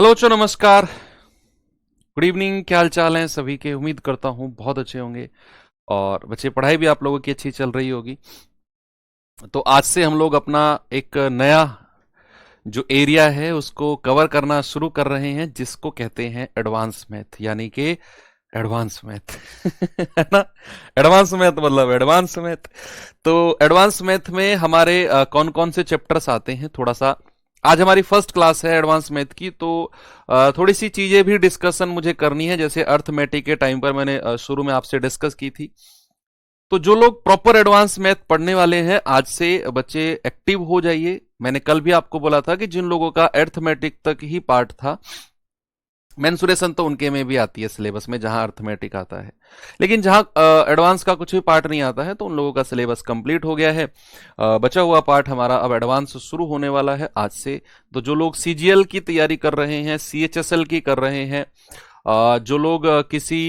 Hello बच्चों, नमस्कार। Good evening. क्या हाल चाल है सभी के? उम्मीद करता हूँ बहुत अच्छे होंगे। और बच्चे, पढ़ाई भी आप लोगों की अच्छी चल रही होगी। तो आज से हम लोग अपना एक नया जो एरिया है उसको कवर करना शुरू कर रहे हैं, जिसको कहते हैं एडवांस मैथ, यानी कि एडवांस मैथ है ना। एडवांस मैथ मतलब एडवांस मैथ। तो एडवांस मैथ में हमारे कौन कौन से चैप्टर्स आते हैं, थोड़ा सा आज हमारी फर्स्ट क्लास है एडवांस मैथ की। तो थोड़ी सी चीजें भी डिस्कशन मुझे करनी है, जैसे अर्थमेटिक के टाइम पर मैंने शुरू में आपसे डिस्कस की थी। तो जो लोग प्रॉपर एडवांस मैथ पढ़ने वाले हैं, आज से बच्चे एक्टिव हो जाइए। मैंने कल भी आपको बोला था कि जिन लोगों का अर्थमेटिक तक ही पार्ट था, मेंसुरेशन तो उनके में भी आती है सिलेबस में जहां अर्थमेटिक आता है, लेकिन जहां एडवांस का कुछ भी पार्ट नहीं आता है, तो उन लोगों का सिलेबस कंप्लीट हो गया है। बचा हुआ पार्ट हमारा अब एडवांस शुरू होने वाला है आज से। तो जो लोग सीजीएल की तैयारी कर रहे हैं, सीएचएसएल की कर रहे हैं, जो लोग किसी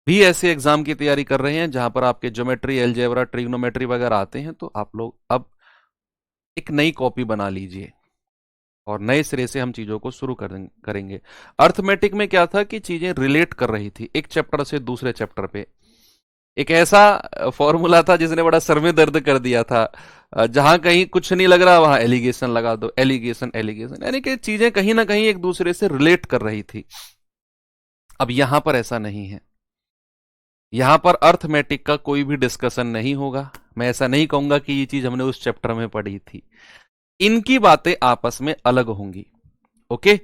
भी ऐसे एग्जाम की तैयारी कर रहे हैं जहां पर आपके ज्योमेट्री, एलजेब्रा, ट्रिग्नोमेट्री वगैरह आते हैं, तो आप लोग अब एक नई कॉपी बना लीजिए और नए सिरे से हम चीजों को शुरू करेंगे। अर्थमेटिक में क्या था कि चीजें रिलेट कर रही थी एक चैप्टर से दूसरे चैप्टर पे। एक ऐसा फॉर्मूला था जिसने बड़ा सर में दर्द कर दिया था। जहां कहीं कुछ नहीं लग रहा वहां एलिगेशन लगा दो, एलिगेशन एलिगेशन, यानी कि चीजें कहीं ना कहीं एक दूसरे से रिलेट कर रही थी। अब यहां पर ऐसा नहीं है। यहां पर अर्थमेटिक का कोई भी डिस्कशन नहीं होगा। मैं ऐसा नहीं कहूंगा कि ये चीज हमने उस चैप्टर में पढ़ी थी। इनकी बातें आपस में अलग होंगी। ओके।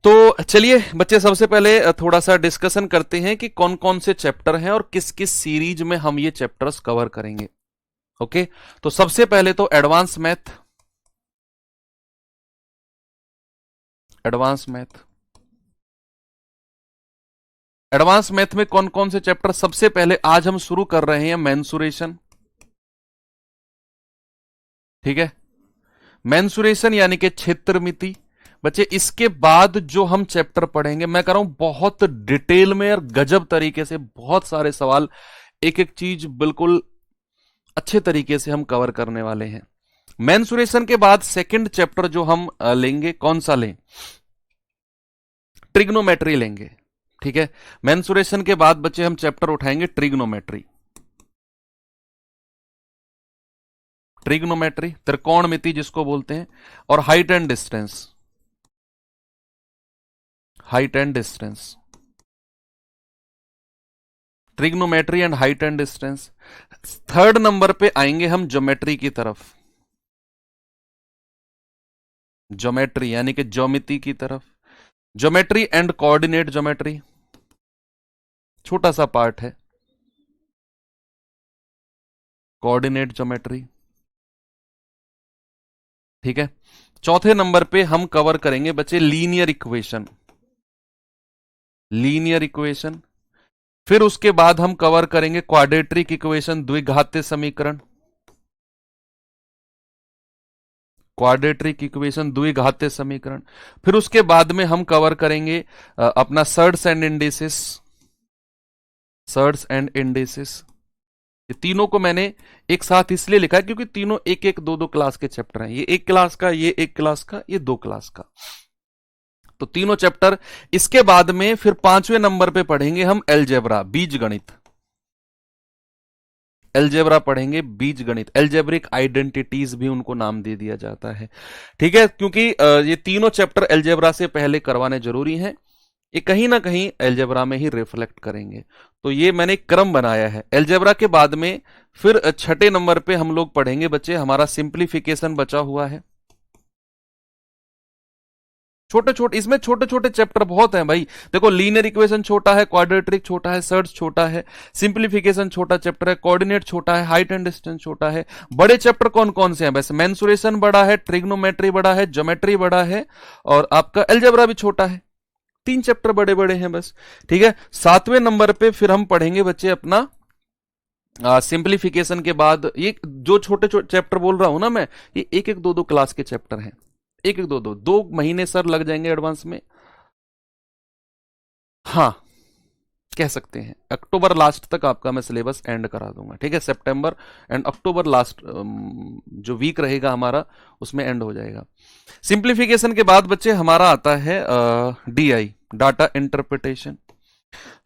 तो चलिए बच्चे, सबसे पहले थोड़ा सा डिस्कशन करते हैं कि कौन कौन से चैप्टर हैं और किस किस सीरीज में हम ये चैप्टर्स कवर करेंगे। ओके। तो सबसे पहले तो advance math. Advance math advance math में कौन कौन से चैप्टर? सबसे पहले आज हम शुरू कर रहे हैं मेंसुरेशन। ठीक है। मेंसुरेशन यानी कि क्षेत्रमिति। बच्चे, इसके बाद जो हम चैप्टर पढ़ेंगे, मैं कह रहा हूं बहुत डिटेल में और गजब तरीके से, बहुत सारे सवाल, एक एक चीज बिल्कुल अच्छे तरीके से हम कवर करने वाले हैं। मेंसुरेशन के बाद सेकंड चैप्टर जो हम लेंगे, कौन सा लें? ट्रिग्नोमेट्री लेंगे। ठीक है। मेंसुरेशन के बाद बच्चे हम चैप्टर उठाएंगे ट्रिग्नोमेट्री। ट्रिग्नोमेट्री, त्रिकोणमिति जिसको बोलते हैं, और height and distance. Height and distance, trigonometry and height and distance. Third number पे आएंगे हम ज्योमेट्री की तरफ। ज्योमेट्री यानी कि ज्योमिति की तरफ। ज्योमेट्री एंड कोऑर्डिनेट ज्योमेट्री, छोटा सा पार्ट है। Coordinate geometry. ठीक है। चौथे नंबर पे हम कवर करेंगे बच्चे लीनियर इक्वेशन। Linear equation. फिर उसके बाद हम कवर करेंगे क्वाड्रेटिक इक्वेशन, द्विघातीय समीकरण। क्वाड्रेटिक इक्वेशन, द्विघातीय समीकरण। फिर उसके बाद में हम कवर करेंगे अपना surds and indices. Surds and indices, ये तीनों को मैंने एक साथ इसलिए लिखा है क्योंकि तीनों एक एक दो दो क्लास के चैप्टर हैं। ये एक क्लास का, ये एक क्लास का, ये दो क्लास का। तो तीनों चैप्टर। इसके बाद में फिर पांचवें नंबर पे पढ़ेंगे हम एलजेब्रा, बीज गणित। एलजेब्रा पढ़ेंगे, बीज गणित, एलजेब्रिक आइडेंटिटीज भी उनको नाम दे दिया जाता है। ठीक है, क्योंकि ये तीनों चैप्टर एलजेब्रा से पहले करवाने जरूरी हैं। ये कहीं ना कहीं एलजेब्रा में ही रिफ्लेक्ट करेंगे। तो ये मैंने एक क्रम बनाया है। एलजेब्रा के बाद में फिर छठे नंबर पे हम लोग पढ़ेंगे बच्चे, हमारा सिंप्लीफिकेशन बचा हुआ है। छोटे छोटे, इसमें छोटे छोटे चैप्टर बहुत हैं भाई। देखो, लीनियर इक्वेशन छोटा है, क्वाड्रेटिक छोटा है, सर्च छोटा है, सिंप्लीफिकेशन छोटा चैप्टर है, कोऑर्डिनेट छोटा है, हाइट एंड डिस्टेंस छोटा है। बड़े चैप्टर कौन कौन से हैं? वैसे मेंसुरेशन बड़ा है, ट्रिग्नोमेट्री बड़ा है, ज्योमेट्री बड़ा है, और आपका एलजेब्रा भी छोटा है। तीन चैप्टर बड़े बड़े हैं बस। ठीक है। सातवें नंबर पे फिर हम पढ़ेंगे बच्चे अपना सिंप्लीफिकेशन के बाद ये जो छोटे छोटे चैप्टर बोल रहा हूं ना मैं, ये एक एक दो दो क्लास के चैप्टर हैं। एक एक दो दो 2 महीने सर लग जाएंगे एडवांस में। हाँ, कह सकते हैं। अक्टूबर लास्ट तक आपका मैं सिलेबस एंड करा दूंगा, ठीक है। सितंबर एंड अक्टूबर लास्ट जो वीक रहेगा हमारा उसमें एंड हो जाएगा। सिंप्लीफिकेशन के बाद बच्चे हमारा आता है डीआई, डाटा इंटरप्रिटेशन।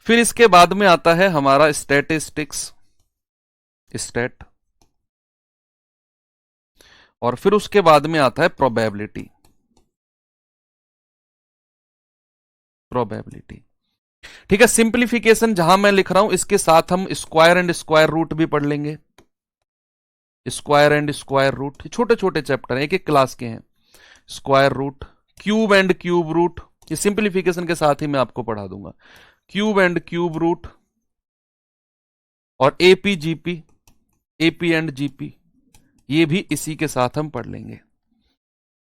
फिर इसके बाद में आता है हमारा स्टैटिस्टिक्स, स्टैट। और फिर उसके बाद में आता है प्रोबेबिलिटी, प्रोबेबिलिटी, ठीक है। सिंप्लीफिकेशन जहां मैं लिख रहा हूं इसके साथ हम स्क्वायर एंड स्क्वायर रूट भी पढ़ लेंगे। स्क्वायर एंड स्क्वायर रूट छोटे छोटे चैप्टर हैं, एक एक क्लास के हैं। Square root, cube and cube root, ये सिंप्लीफिकेशन के साथ ही मैं आपको पढ़ा दूंगा। क्यूब एंड क्यूब रूट और AP GP, AP and GP, ये भी इसी के साथ हम पढ़ लेंगे,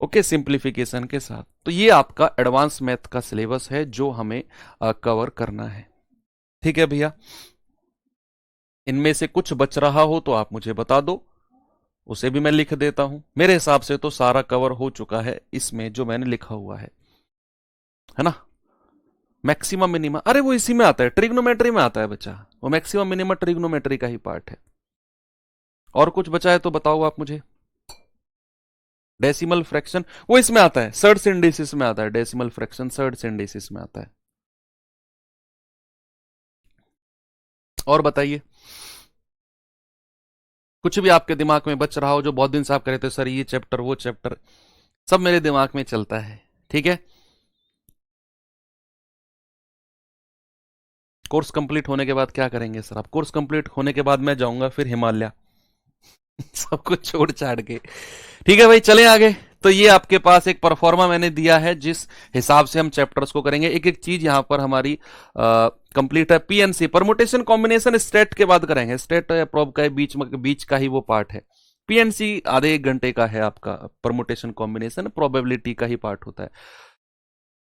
ओके, सिंप्लीफिकेशन के साथ। तो ये आपका एडवांस मैथ का सिलेबस है जो हमें कवर करना है, ठीक है भैया। इनमें से कुछ बच रहा हो तो आप मुझे बता दो, उसे भी मैं लिख देता हूं। मेरे हिसाब से तो सारा कवर हो चुका है इसमें जो मैंने लिखा हुआ है ना। मैक्सिमम मिनिमम, अरे वो इसी में आता है, ट्रिग्नोमेट्री में आता है बच्चा, वो मैक्सिमम मिनिमम ट्रिग्नोमेट्री का ही पार्ट है। और कुछ बचा है तो बताओ आप मुझे। डेसिमल फ्रैक्शन वो इसमें आता है, सर्ड सिंडेसिस में आता है। डेसिमल फ्रैक्शन सर्ड सिंडेसिस में आता है। और बताइए कुछ भी आपके दिमाग में बच रहा हो जो बहुत दिन से आप कह रहे थे सर ये चैप्टर वो चैप्टर, सब मेरे दिमाग में चलता है, ठीक है। कोर्स कंप्लीट होने के बाद क्या करेंगे सर आप? कोर्स कंप्लीट होने के बाद मैं जाऊंगा फिर हिमालय सब कुछ छोड़ छाड़ के, ठीक है भाई। चलें आगे। तो ये आपके पास एक परफॉर्मा मैंने दिया है जिस हिसाब से हम चैप्टर्स को करेंगे। एक एक चीज यहां पर हमारी कंप्लीट है। पीएनसी, परमुटेशन कॉम्बिनेशन, स्टेट के बाद करेंगे। स्टेट या प्रोब का बीच का ही वो पार्ट है। पीएनसी आधे एक घंटे का है आपका, परमुटेशन कॉम्बिनेशन प्रोबेबिलिटी का ही पार्ट होता है।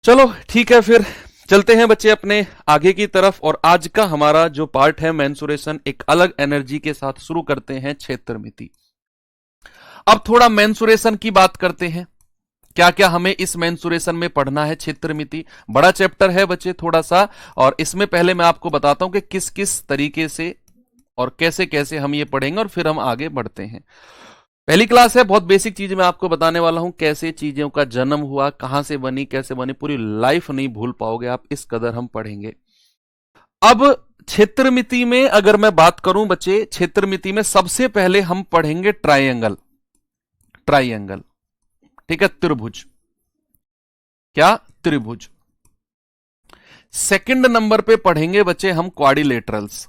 चलो ठीक है, फिर चलते हैं बच्चे अपने आगे की तरफ। और आज का हमारा जो पार्ट है मेंसुरेशन, एक अलग एनर्जी के साथ शुरू करते हैं, क्षेत्रमिति। अब थोड़ा मेंसुरेशन की बात करते हैं, क्या क्या हमें इस मेंसुरेशन में पढ़ना है। क्षेत्रमिति बड़ा चैप्टर है बच्चे थोड़ा सा, और इसमें पहले मैं आपको बताता हूं कि किस किस तरीके से और कैसे कैसे हम ये पढ़ेंगे और फिर हम आगे बढ़ते हैं। पहली क्लास है, बहुत बेसिक चीज मैं आपको बताने वाला हूं, कैसे चीजों का जन्म हुआ, कहां से बनी, कैसे बनी, पूरी लाइफ नहीं भूल पाओगे आप, इस कदर हम पढ़ेंगे। अब क्षेत्रमिति में अगर मैं बात करूं बच्चे, क्षेत्रमिति में सबसे पहले हम पढ़ेंगे ट्राइंगल, ट्राइंगल, ठीक है, त्रिभुज। क्या? त्रिभुज। सेकंड नंबर पे पढ़ेंगे बच्चे हम क्वाड्रिलेटरल्स,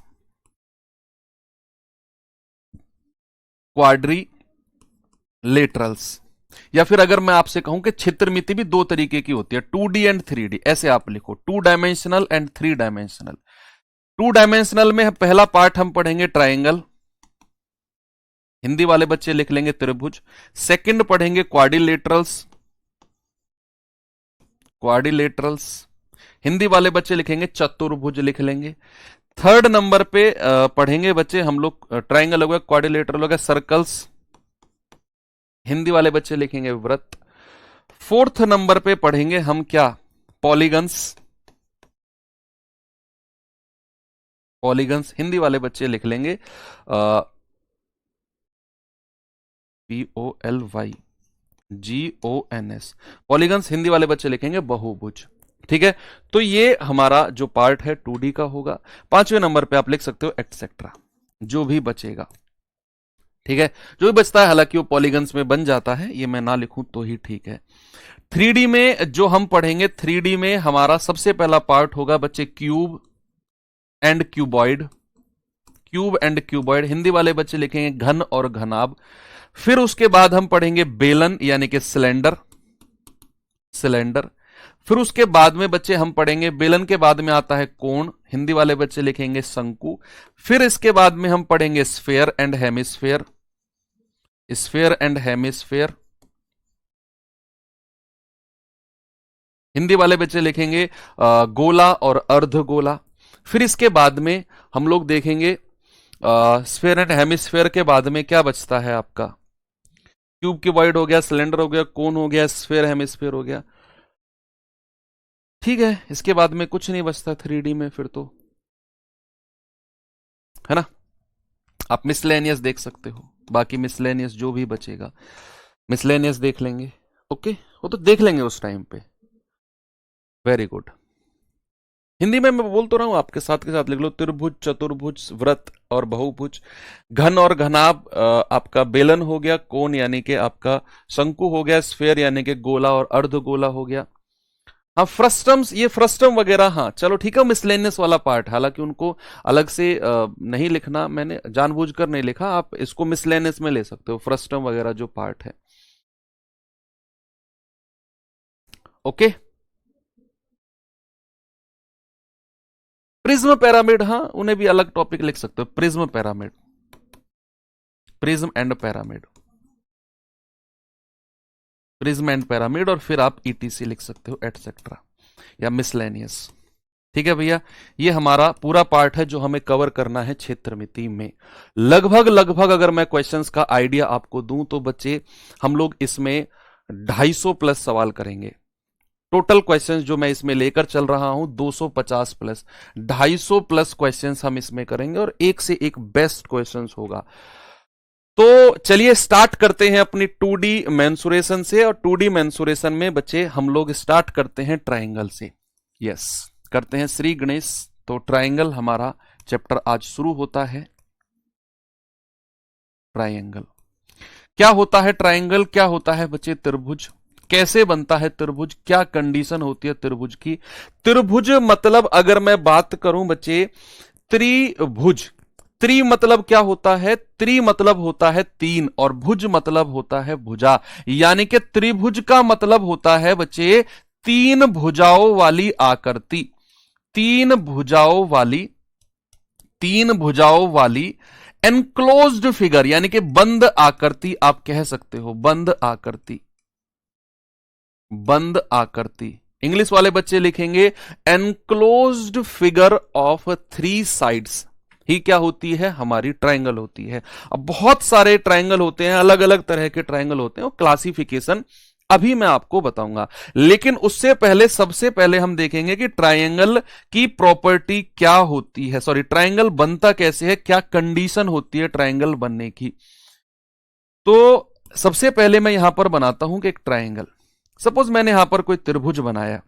क्वाड्रिलेटरल्स। या फिर अगर मैं आपसे कहूं कि क्षेत्रमिति भी दो तरीके की होती है, 2D एंड 3D, ऐसे आप लिखो, 2 डायमेंशनल एंड 3 डायमेंशनल। 2 डायमेंशनल में पहला पार्ट हम पढ़ेंगे ट्राइंगल, हिंदी वाले बच्चे लिख लेंगे त्रिभुज। सेकंड पढ़ेंगे क्वाड्रिलेटरल्स, क्वाड्रिलेटरल्स, हिंदी वाले बच्चे लिखेंगे चतुर्भुज लिख लेंगे। थर्ड नंबर पे पढ़ेंगे बच्चे हम लोग, ट्राइंगल हो गया, क्वाड्रिलेटरल हो गया, सर्कल्स, हिंदी वाले बच्चे लिखेंगे वृत्त। फोर्थ नंबर पे पढ़ेंगे हम क्या? पॉलीगन्स, पॉलीगन्स, हिंदी वाले बच्चे लिख लेंगे POLYGONS, पॉलीगन्स, हिंदी वाले बच्चे लिखेंगे बहुभुज, ठीक है। तो ये हमारा जो पार्ट है 2D का होगा। पांचवें नंबर पे आप लिख सकते हो एक्सेट्रा, जो भी बचेगा, ठीक है, जो भी बचता है, हालांकि वो पॉलीगन्स में बन जाता है, ये मैं ना लिखूं तो ही ठीक है। 3D में जो हम पढ़ेंगे, 3D में हमारा सबसे पहला पार्ट होगा बच्चे cube and cuboid, cube and cuboid, Hindi वाले बच्चे लिखेंगे घन और घनाभ। फिर उसके बाद हम पढ़ेंगे बेलन यानी कि सिलेंडर, सिलेंडर। फिर उसके बाद में बच्चे हम पढ़ेंगे, बेलन के बाद में आता है कोण, हिंदी वाले बच्चे लिखेंगे शंकु। फिर इसके बाद में हम पढ़ेंगे sphere and hemisphere, sphere and hemisphere, Hindi वाले बच्चे लिखेंगे गोला और अर्धगोला। फिर इसके बाद में हम लोग देखेंगे स्फेयर एंड हेमिस्फेयर के बाद में क्या बचता है आपका, क्यूब क्यूबॉइड हो गया, सिलेंडर हो गया, कोन हो गया, स्फेयर हेमिस्फेयर हो गया, ठीक है। इसके बाद में कुछ नहीं बचता 3D में फिर तो, है ना। आप मिसलेनियस देख सकते हो, बाकी मिसलेनियस जो भी बचेगा मिसलेनियस देख लेंगे। ओके, वो तो देख लेंगे उस टाइम पे। Very good. हिंदी में मैं बोल तो रहा हूं, आपके साथ के साथ लिख लो। त्रिभुज, चतुर्भुज, वृत्त और बहुभुज। घन और घनाभ आपका बेलन हो गया। कोण यानी कि आपका शंकु हो गया। स्फेयर यानी कि गोला और अर्धगोला हो गया। हाँ, फ्रस्टम्स, ये फ्रस्टम वगैरह, हाँ चलो ठीक है, मिसलेनियस वाला पार्ट, हालांकि उनको अलग से नहीं लिखना, मैंने जानबूझकर नहीं लिखा, आप इसको मिसलेनियस में ले सकते हो, फ्रस्टम वगैरह जो पार्ट है। ओके। प्रिज्म पिरामिड, हाँ उन्हें भी अलग टॉपिक लिख सकते हो। Prism pyramid, prism and pyramid, prism and pyramid, और फिर आप ईटीसी लिख सकते हो, एटसेट्रा, या मिसलेनियस। ठीक है भैया, ये हमारा पूरा पार्ट है जो हमें कवर करना है क्षेत्रमिति में। लगभग लगभग अगर मैं क्वेश्चंस का आइडिया आपको दूं तो बच्चे, हम लोग इसमें 250 प्लस सवाल करेंगे। टोटल क्वेश्चंस जो मैं इसमें लेकर चल रहा हूं 250 प्लस, 250 प्लस क्वेश्चंस हम इसमें करेंगे, और एक से एक बेस्ट क्वेश्चंस होगा। तो चलिए स्टार्ट करते हैं अपनी 2D मेंसुरेशन से। और 2D मेंसुरेशन में बच्चे हम लोग स्टार्ट करते हैं ट्राइंगल से। यस, करते हैं श्री गणेश। तो ट्राइंगल हमारा चैप्टर आज शुरू होता है। ट्राइंगल क्या होता है? ट्राइंगल क्या होता है बच्चे? त्रिभुज। कैसे बनता है त्रिभुज? क्या कंडीशन होती है त्रिभुज की? त्रिभुज मतलब अगर मैं बात करूं बच्चे, त्रिभुज, त्रि मतलब क्या होता है? त्रि मतलब होता है तीन, और भुज मतलब होता है भुजा। यानी कि त्रिभुज का मतलब होता है बच्चे तीन भुजाओं वाली आकृति, तीन भुजाओं वाली, तीन भुजाओं वाली एनक्लोज्ड फिगर, यानी कि बंद आकृति आप कह सकते हो, बंद आकृति, बंद आकृति। इंग्लिश वाले बच्चे लिखेंगे enclosed figure of three sides ही क्या होती है? हमारी ट्राइंगल होती है। अब बहुत सारे ट्राइंगल होते हैं, अलग अलग तरह के ट्राइंगल होते हैं, और क्लासिफिकेशन अभी मैं आपको बताऊंगा। लेकिन उससे पहले, सबसे पहले हम देखेंगे कि ट्राइंगल की प्रॉपर्टी क्या होती है, सॉरी ट्राइंगल बनता कैसे है, क्या कंडीशन होती है ट्राइंगल बनने की। तो सबसे पहले मैं यहां पर बनाता हूं कि एक ट्राइंगल, सपोज मैंने यहां पर कोई त्रिभुज बनाया,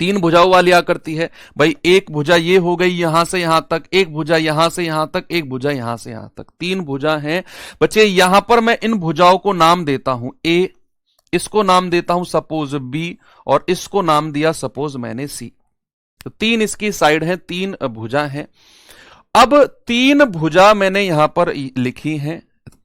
तीन भुजाओं वाली आकृति है भाई। एक भुजा ये हो गई यहां से यहां तक, एक भुजा यहां से यहां तक, एक भुजा यहां से यहां तक, तीन भुजा हैं बच्चे। यहां पर मैं इन भुजाओं को नाम देता हूं ए, इसको नाम देता हूं सपोज बी, और इसको नाम दिया सपोज मैंने सी। तो तीन इसकी साइड है, तीन भुजा हैं। अब तीन भुजा मैंने यहां पर लिखी है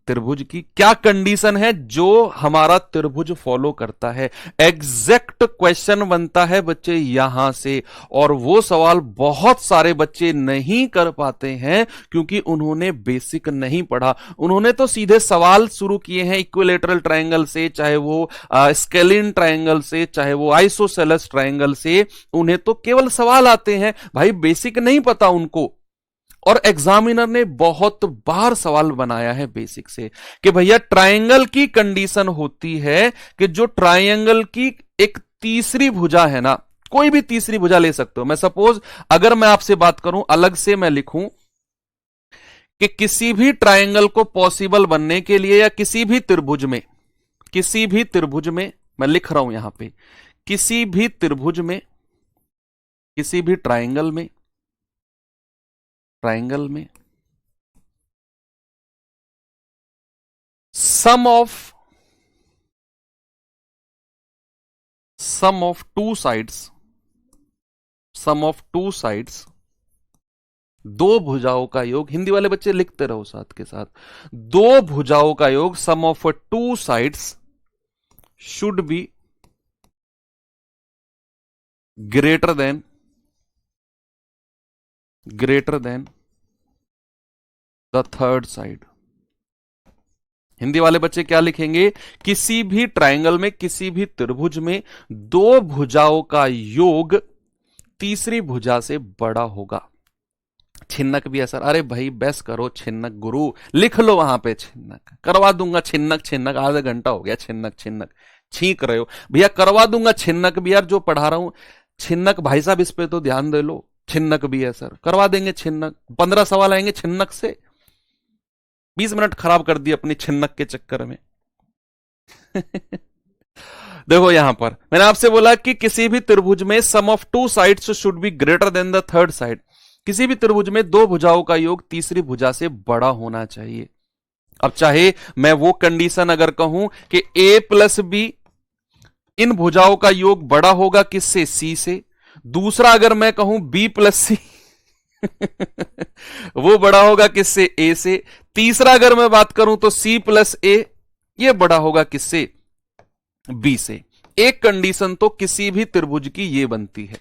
त्रिभुज की। क्या कंडीशन है जो हमारा त्रिभुज फॉलो करता है? एग्जैक्ट क्वेश्चन बनता है बच्चे यहां से, और वो सवाल बहुत सारे बच्चे नहीं कर पाते हैं क्योंकि उन्होंने बेसिक नहीं पढ़ा। उन्होंने तो सीधे सवाल शुरू किए हैं इक्विलेटरल ट्रायंगल से, चाहे वो स्केलिन ट्रायंगल से, चाहे वो आइसोसेलेस ट्रायंगल से, उन्हें तो केवल सवाल आते हैं भाई, बेसिक नहीं पता उनको। और एग्जामिनर ने बहुत बार सवाल बनाया है बेसिक से कि भैया ट्रायंगल की कंडीशन होती है कि जो ट्रायंगल की एक तीसरी भुजा है ना, कोई भी तीसरी भुजा ले सकते हो। मैं सपोज अगर मैं आपसे बात करूं, अलग से मैं लिखूं कि किसी भी ट्रायंगल को पॉसिबल बनने के लिए, या किसी भी त्रिभुज में, किसी भी त्रिभुज में, मैं लिख रहा हूं यहां पे, किसी भी त्रिभुज में, किसी भी ट्रायंगल में, ट्रायंगल में sum of two sides, sum of two sides, दो भुजाओं का योग, हिंदी वाले बच्चे लिखते रहो साथ के साथ, दो भुजाओं का योग, sum of two sides should be greater than the third side. Hindi वाले बच्चे क्या लिखेंगे? किसी भी ट्रायंगल में, किसी भी त्रिभुज में दो भुजाओं का योग तीसरी भुजा से बड़ा होगा। छिन्नक भी है सर, अरे भाई बेस करो छिन्नक गुरु, लिख लो वहां पे छिन्नक, करवा दूंगा छिन्नक, छिन्नक आधा घंटा हो गया छिन्नक छिन्नक छींक रहे हो भैया, करवा दूंगा छिन्नक भी यार, जो पढ़ा रहा हूं छिन्नक भाई साहब, इस पे तो ध्यान दे लो। छिन्नक भी है सर, करवा देंगे छिन्नक। 15 सवाल आएंगे छिन्नक से, 20 मिनट खराब कर दिए अपनी छिन्नक के चक्कर में। देखो यहां पर मैंने आपसे बोला कि किसी भी त्रिभुज में sum of two sides should be greater than the third side. किसी भी त्रिभुज में दो भुजाओं का योग तीसरी भुजा से बड़ा होना चाहिए। अब चाहे मैं वो कंडीशन अगर कहूं कि a प्लस बी, इन भुजाओं का योग बड़ा होगा किससे, c से। दूसरा अगर मैं कहूं b प्लस सी, वो बड़ा होगा किससे, a से। तीसरा अगर मैं बात करूं तो c प्लस a, ये बड़ा होगा किससे, b से। एक कंडीशन तो किसी भी त्रिभुज की ये बनती है,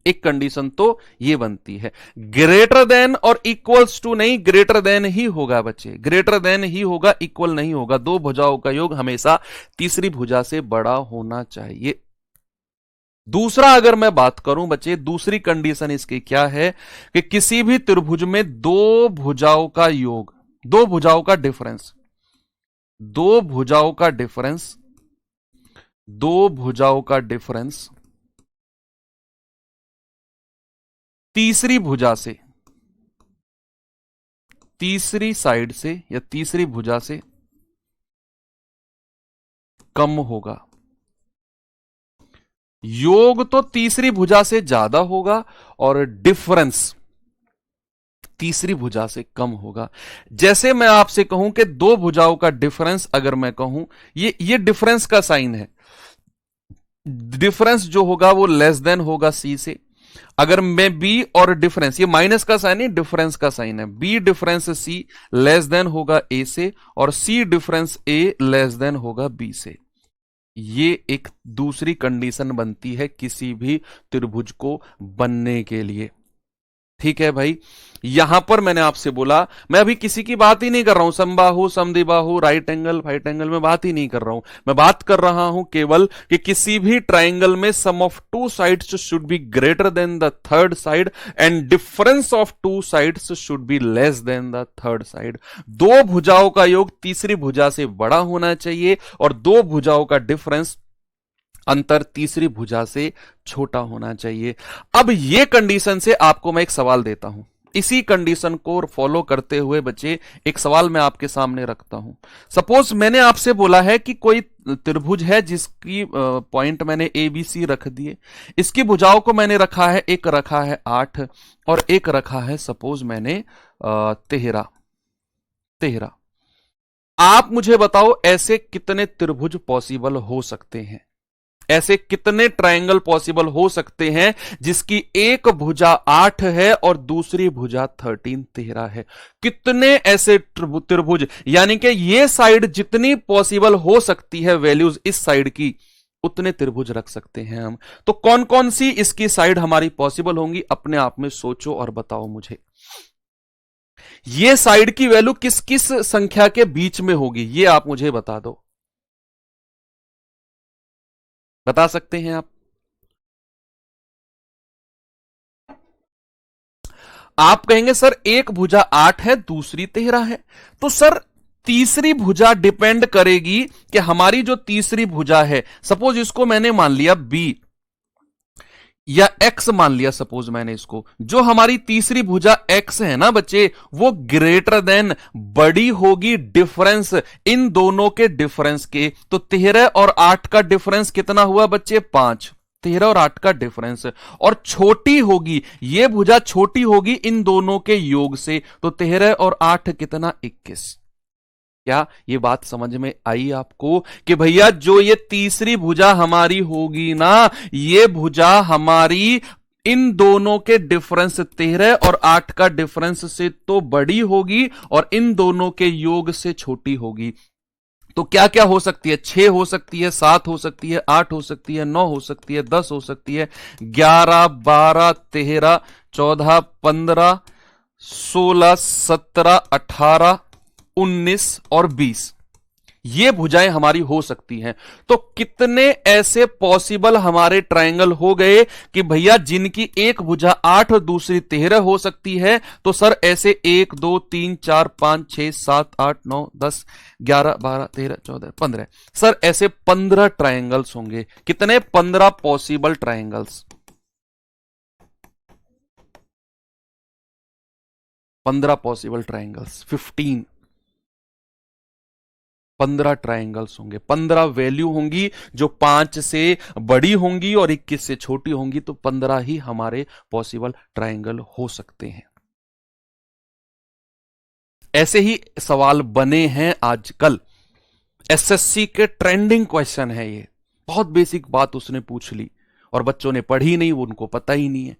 एक कंडीशन तो ये बनती है। ग्रेटर देन और इक्वल्स टू नहीं, ग्रेटर देन ही होगा बच्चे, ग्रेटर देन ही होगा, इक्वल नहीं होगा। दो भुजाओं का योग हमेशा तीसरी भुजा से बड़ा होना चाहिए। दूसरा अगर मैं बात करूं बच्चे, दूसरी कंडीशन इसकी क्या है कि किसी भी त्रिभुज में दो भुजाओं का योग, दो भुजाओं का डिफरेंस, दो भुजाओं का डिफरेंस, दो भुजाओं का डिफरेंस तीसरी भुजा से, तीसरी साइड से या तीसरी भुजा से कम होगा। योग तो तीसरी भुजा से ज्यादा होगा और डिफरेंस तीसरी भुजा से कम होगा। जैसे मैं आपसे कहूं कि दो भुजाओं का डिफरेंस अगर मैं कहूं, ये डिफरेंस का साइन है, डिफरेंस जो होगा वो लेस देन होगा सी से। अगर मैं बी और डिफरेंस, ये माइनस का साइन है, डिफरेंस का साइन है, बी डिफरेंस सी लेस देन होगा ए से और सी डिफरेंस ए लेस देन होगा बी से। ये एक दूसरी कंडीशन बनती है किसी भी त्रिभुज को बनने के लिए। ठीक है भाई, यहां पर मैंने आपसे बोला, मैं अभी किसी की बात ही नहीं कर रहा हूं, समबाहु, समद्विबाहु, राइट एंगल, फाइट एंगल में बात ही नहीं कर रहा हूं। मैं बात कर रहा हूं केवल कि किसी भी ट्राइंगल में sum of two sides should be greater than the third side and difference of two sides should be less than the third side. दो भुजाओं का योग तीसरी भुजा से बड़ा होना चाहिए और दो भुजाओं का डिफरेंस, अंतर, तीसरी भुजा से छोटा होना चाहिए। अब ये कंडीशन से आपको मैं एक सवाल देता हूं, इसी कंडीशन को फॉलो करते हुए बच्चे एक सवाल मैं आपके सामने रखता हूं। सपोज मैंने आपसे बोला है कि कोई त्रिभुज है जिसकी पॉइंट मैंने ए बी सी रख दिए, इसकी भुजाओं को मैंने रखा है, एक रखा है 8 और एक रखा है सपोज मैंने 13। आप मुझे बताओ ऐसे कितने त्रिभुज पॉसिबल हो सकते हैं, ऐसे कितने ट्रायंगल पॉसिबल हो सकते हैं जिसकी एक भुजा 8 है और दूसरी भुजा 13 है। कितने ऐसे त्रिभुज, यानी कि ये साइड जितनी पॉसिबल हो सकती है वैल्यूज इस साइड की, उतने त्रिभुज रख सकते हैं हम। तो कौन कौन सी इसकी साइड हमारी पॉसिबल होंगी, अपने आप में सोचो और बताओ मुझे। ये साइड की वैल्यू किस किस संख्या के बीच में होगी, ये आप मुझे बता दो, बता सकते हैं आप? आप कहेंगे सर एक भुजा 8 है दूसरी 13 है, तो सर तीसरी भुजा डिपेंड करेगी कि हमारी जो तीसरी भुजा है, सपोज इसको मैंने मान लिया बी या एक्स मान लिया, सपोज मैंने इसको, जो हमारी तीसरी भुजा एक्स है ना बच्चे, वो ग्रेटर देन, बड़ी होगी डिफरेंस इन दोनों के डिफरेंस के। तो 13 और 8 का डिफरेंस कितना हुआ बच्चे, 5। 13 और 8 का डिफरेंस, और छोटी होगी, ये भुजा छोटी होगी इन दोनों के योग से, तो 13 और 8 कितना, 21। क्या ये बात समझ में आई आपको कि भैया जो ये तीसरी भुजा हमारी होगी ना, ये भुजा हमारी इन दोनों के डिफरेंस 13 और 8 का डिफरेंस से तो बड़ी होगी और इन दोनों के योग से छोटी होगी। तो क्या क्या हो सकती है, 6 हो सकती है, 7 हो सकती है, 8 हो सकती है, 9 हो सकती है, 10 हो सकती है, 11, 12, 13, 14, 15, 16, 17, 18, 19 और 20, ये भुजाएं हमारी हो सकती हैं। तो कितने ऐसे पॉसिबल हमारे ट्रायंगल हो गए कि भैया जिनकी एक भुजा 8 और दूसरी 13 हो सकती है? तो सर ऐसे 1 2 3 4 5 6 7 8 9 10 11 12 13 14 15, सर ऐसे 15 ट्रायंगल्स होंगे। कितने? 15 possible triangles. 15 possible triangles, 15 triangles होंगे, 15 वैल्यू होंगी जो 5 से बड़ी होंगी और 21 से छोटी होंगी, तो 15 ही हमारे पॉसिबल ट्राइंगल हो सकते हैं। ऐसे ही सवाल बने हैं आजकल, एसएससी के ट्रेंडिंग क्वेश्चन है ये। बहुत बेसिक बात उसने पूछ ली और बच्चों ने पढ़ी नहीं, उनको पता ही नहीं है।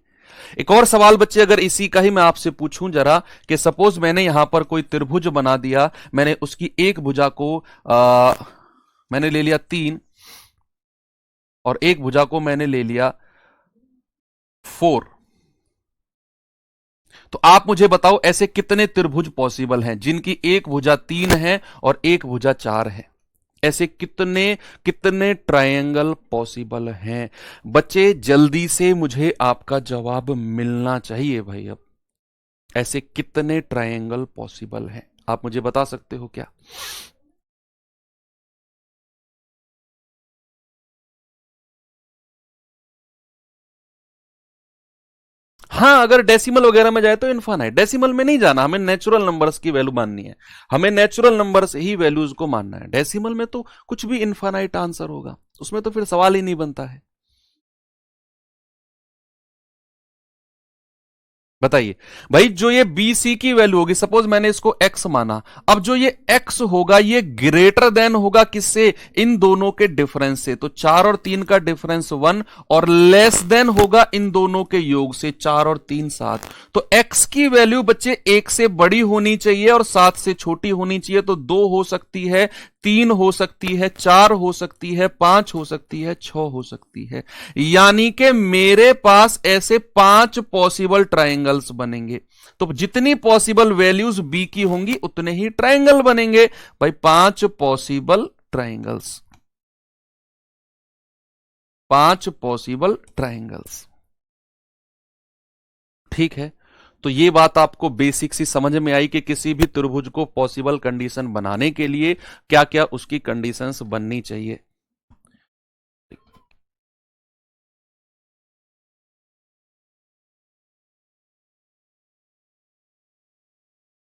एक और सवाल बच्चे अगर इसी का ही मैं आपसे पूछूं जरा, कि सपोज मैंने यहां पर कोई त्रिभुज बना दिया, मैंने उसकी एक भुजा को मैंने ले लिया 3 और एक भुजा को मैंने ले लिया 4, तो आप मुझे बताओ ऐसे कितने त्रिभुज पॉसिबल हैं जिनकी एक भुजा 3 है और एक भुजा 4 है? ऐसे कितने कितने ट्रायंगल पॉसिबल हैं? बच्चे जल्दी से मुझे आपका जवाब मिलना चाहिए भाई। अब ऐसे कितने ट्रायंगल पॉसिबल हैं, आप मुझे बता सकते हो क्या? हाँ, अगर डेसिमल वगैरह में जाए तो इनफाइनाइट, डेसिमल में नहीं जाना, हमें नेचुरल नंबर्स की वैल्यू माननी है, हमें नेचुरल नंबर्स ही वैल्यूज को मानना है। डेसिमल में तो कुछ भी इनफाइनाइट आंसर होगा, उसमें तो फिर सवाल ही नहीं बनता है। बताइए भाई, जो ये बी सी की वैल्यू होगी, सपोज मैंने इसको एक्स माना, अब जो ये एक्स होगा ये ग्रेटर देन होगा किससे? इन दोनों के डिफरेंस से। तो 4 और 3 का डिफरेंस 1, और लेस देन होगा इन दोनों के योग से, 4 और 3 7। तो एक्स की वैल्यू बच्चे 1 से बड़ी होनी चाहिए और 7 से छोटी होनी चाहिए। तो 2 हो सकती है, 3 हो सकती है, 4 हो सकती है, 5 हो सकती है, 6 हो सकती है। यानी कि मेरे पास ऐसे 5 पॉसिबल ट्रायंगल्स बनेंगे। तो जितनी पॉसिबल वैल्यूज बी की होंगी उतने ही ट्रायंगल बनेंगे भाई। 5 पॉसिबल ट्रायंगल्स, 5 पॉसिबल ट्रायंगल्स, ठीक है। तो ये बात आपको बेसिक सी समझ में आई कि किसी भी त्रिभुज को पॉसिबल कंडीशन बनाने के लिए क्या क्या उसकी कंडीशंस बननी चाहिए।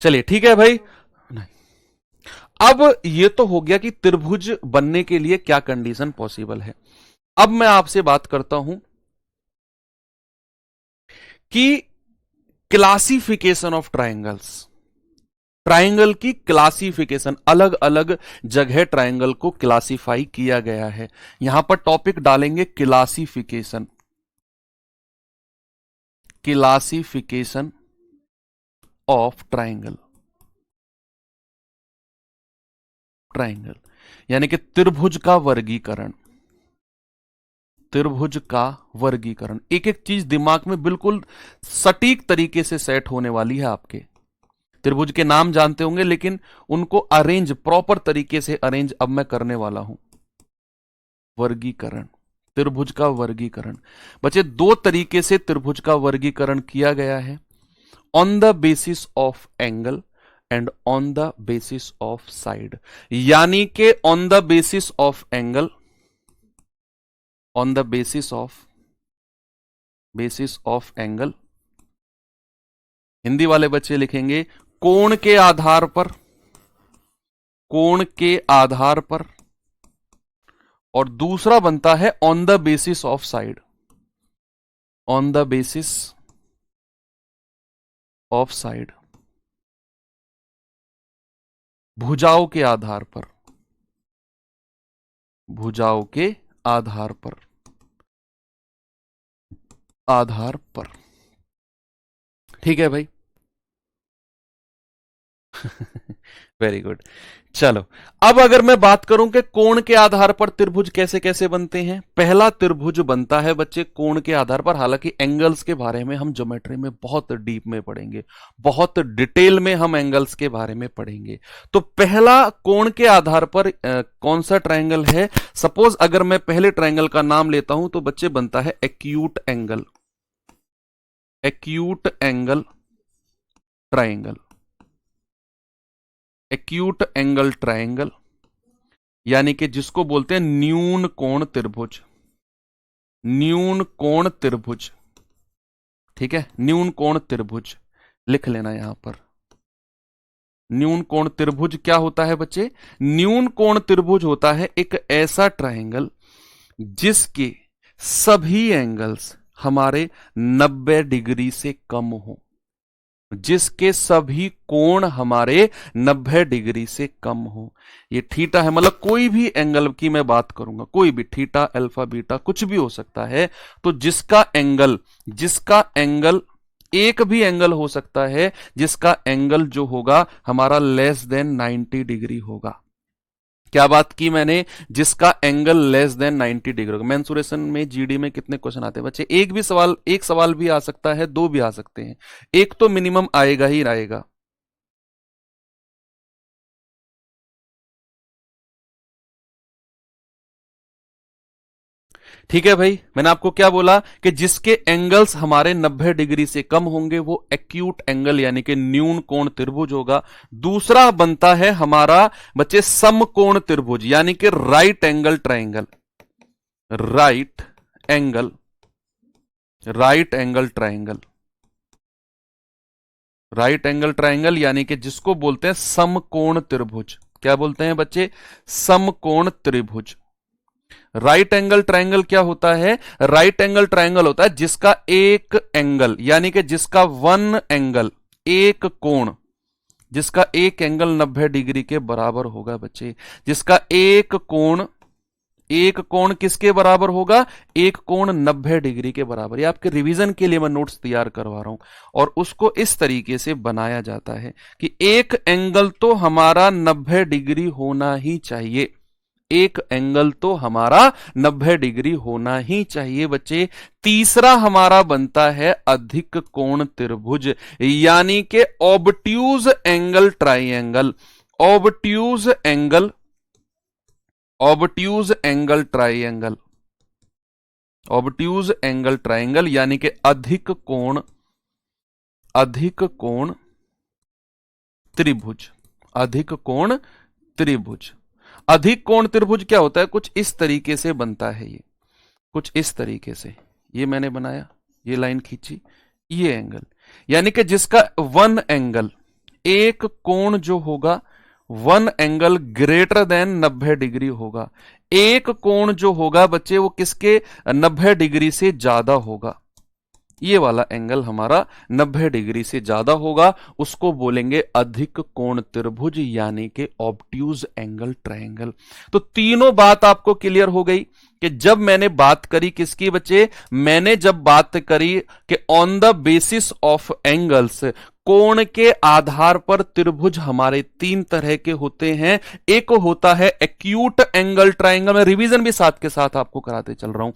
चलिए ठीक है भाई। अब ये तो हो गया कि त्रिभुज बनने के लिए क्या कंडीशन पॉसिबल है। अब मैं आपसे बात करता हूं कि क्लासिफिकेशन ऑफ ट्रायंगल्स, ट्रायंगल की क्लासिफिकेशन, अलग अलग जगह ट्रायंगल को क्लासिफाई किया गया है। यहां पर टॉपिक डालेंगे classification, classification of triangle, triangle यानी कि त्रिभुज का वर्गीकरण, त्रिभुज का वर्गीकरण। एक एक चीज दिमाग में बिल्कुल सटीक तरीके से सेट होने वाली है आपके। त्रिभुज के नाम जानते होंगे लेकिन उनको अरेंज, प्रॉपर तरीके से अरेंज अब मैं करने वाला हूं। वर्गीकरण, त्रिभुज का वर्गीकरण। बच्चे दो तरीके से त्रिभुज का वर्गीकरण किया गया है, on the basis of angle and on the basis of side. यानी कि on the basis of angle, on the basis of angle, Hindi वाले बच्चे लिखेंगे कोण के आधार पर, कोण के आधार पर। और दूसरा बनता है on the basis of side, on the basis of side, भुजाओं के आधार पर, भुजाओं के आधार पर, आधार पर। ठीक है भाई। Very good. चलो, अब अगर मैं बात करूं कि कोण के आधार पर त्रिभुज कैसे कैसे बनते हैं। पहला त्रिभुज बनता है बच्चे कोण के आधार पर, हालांकि एंगल्स के बारे में हम ज्योमेट्री में बहुत डीप में पढ़ेंगे, बहुत डिटेल में हम एंगल्स के बारे में पढ़ेंगे। तो पहला कोण के आधार पर कौन सा ट्रायंगल है? सपोज अगर मैं पहले ट्रायंगल का नाम लेता हूं तो बच्चे बनता है acute angle, acute angle triangle, acute angle triangle, यानी कि जिसको बोलते हैं न्यून कोण त्रिभुज, न्यून कोण त्रिभुज। ठीक है, न्यून कोण त्रिभुज लिख लेना यहां पर। न्यून कोण त्रिभुज क्या होता है बच्चे? न्यून कोण त्रिभुज होता है एक ऐसा ट्रायंगल जिसके सभी एंगल्स हमारे 90 डिग्री से कम हो, जिसके सभी कोण हमारे 90 डिग्री से कम हो। ये थीटा है, मतलब कोई भी एंगल की मैं बात करूंगा, कोई भी थीटा, अल्फा, बीटा, कुछ भी हो सकता है। तो जिसका एंगल एक भी एंगल हो सकता है जिसका एंगल जो होगा हमारा लेस देन 90 डिग्री होगा। क्या बात की मैंने? जिसका एंगल लेस देन 90 डिग्री होगा। मेंसुरेशन में, जीडी में कितने क्वेश्चन आते हैं बच्चे? एक सवाल भी आ सकता है, दो भी आ सकते हैं, एक तो मिनिमम आएगा ही आएगा। ठीक है भाई, मैंने आपको क्या बोला कि जिसके एंगल्स हमारे 90 डिग्री से कम होंगे वो एक्यूट एंगल यानी कि न्यून कोण त्रिभुज होगा। दूसरा बनता है हमारा बच्चे समकोण त्रिभुज यानी कि right angle triangle. Right angle triangle, right angle triangle यानी कि जिसको बोलते हैं समकोण त्रिभुज। क्या बोलते हैं बच्चे? समकोण त्रिभुज। राइट एंगल ट्रायंगल क्या होता है? राइट एंगल ट्रायंगल होता है जिसका एक एंगल यानी कि जिसका वन एंगल, एक कोण, जिसका एक एंगल 90 डिग्री के बराबर होगा बच्चे। जिसका एक कोण किसके बराबर होगा? एक कोण 90 डिग्री के बराबर। ये आपके रिवीजन के लिए मैं नोट्स तैयार करवा रहा हूं और उसको इस तरीके से बनाया जाता है कि एक एंगल तो हमारा 90 डिग्री होना ही चाहिए। एक एंगल तो हमारा 90 डिग्री होना ही चाहिए बच्चे। तीसरा हमारा बनता है अधिक कोण त्रिभुज यानी कि obtuse angle triangle. Obtuse angle triangle, obtuse angle triangle यानी कि अधिक कोण त्रिभुज। अधिक कोण त्रिभुज। अधिक कोण त्रिभुज क्या होता है? कुछ इस तरीके से बनता है। ये कुछ इस तरीके से, ये मैंने बनाया, ये लाइन खींची, ये एंगल यानी कि जिसका वन एंगल, एक कोण जो होगा one angle greater than 90 degree होगा। एक कोण जो होगा बच्चे वो किसके 90 डिग्री से ज्यादा होगा। ये वाला एंगल हमारा 90 डिग्री से ज्यादा होगा, उसको बोलेंगे अधिक कोण त्रिभुज यानी कि ऑब्ट्यूज एंगल ट्रायंगल। तो तीनों बात आपको क्लियर हो गई कि जब मैंने बात करी किसकी बच्चे? मैंने जब बात करी कि on the basis of angles, कोण के आधार पर त्रिभुज हमारे तीन तरह के होते हैं। एक होता है एक्यूट एंगल ट्रायंगल, मैं रिवीजन भी साथ के साथ आपको कराते चल रहा हूं।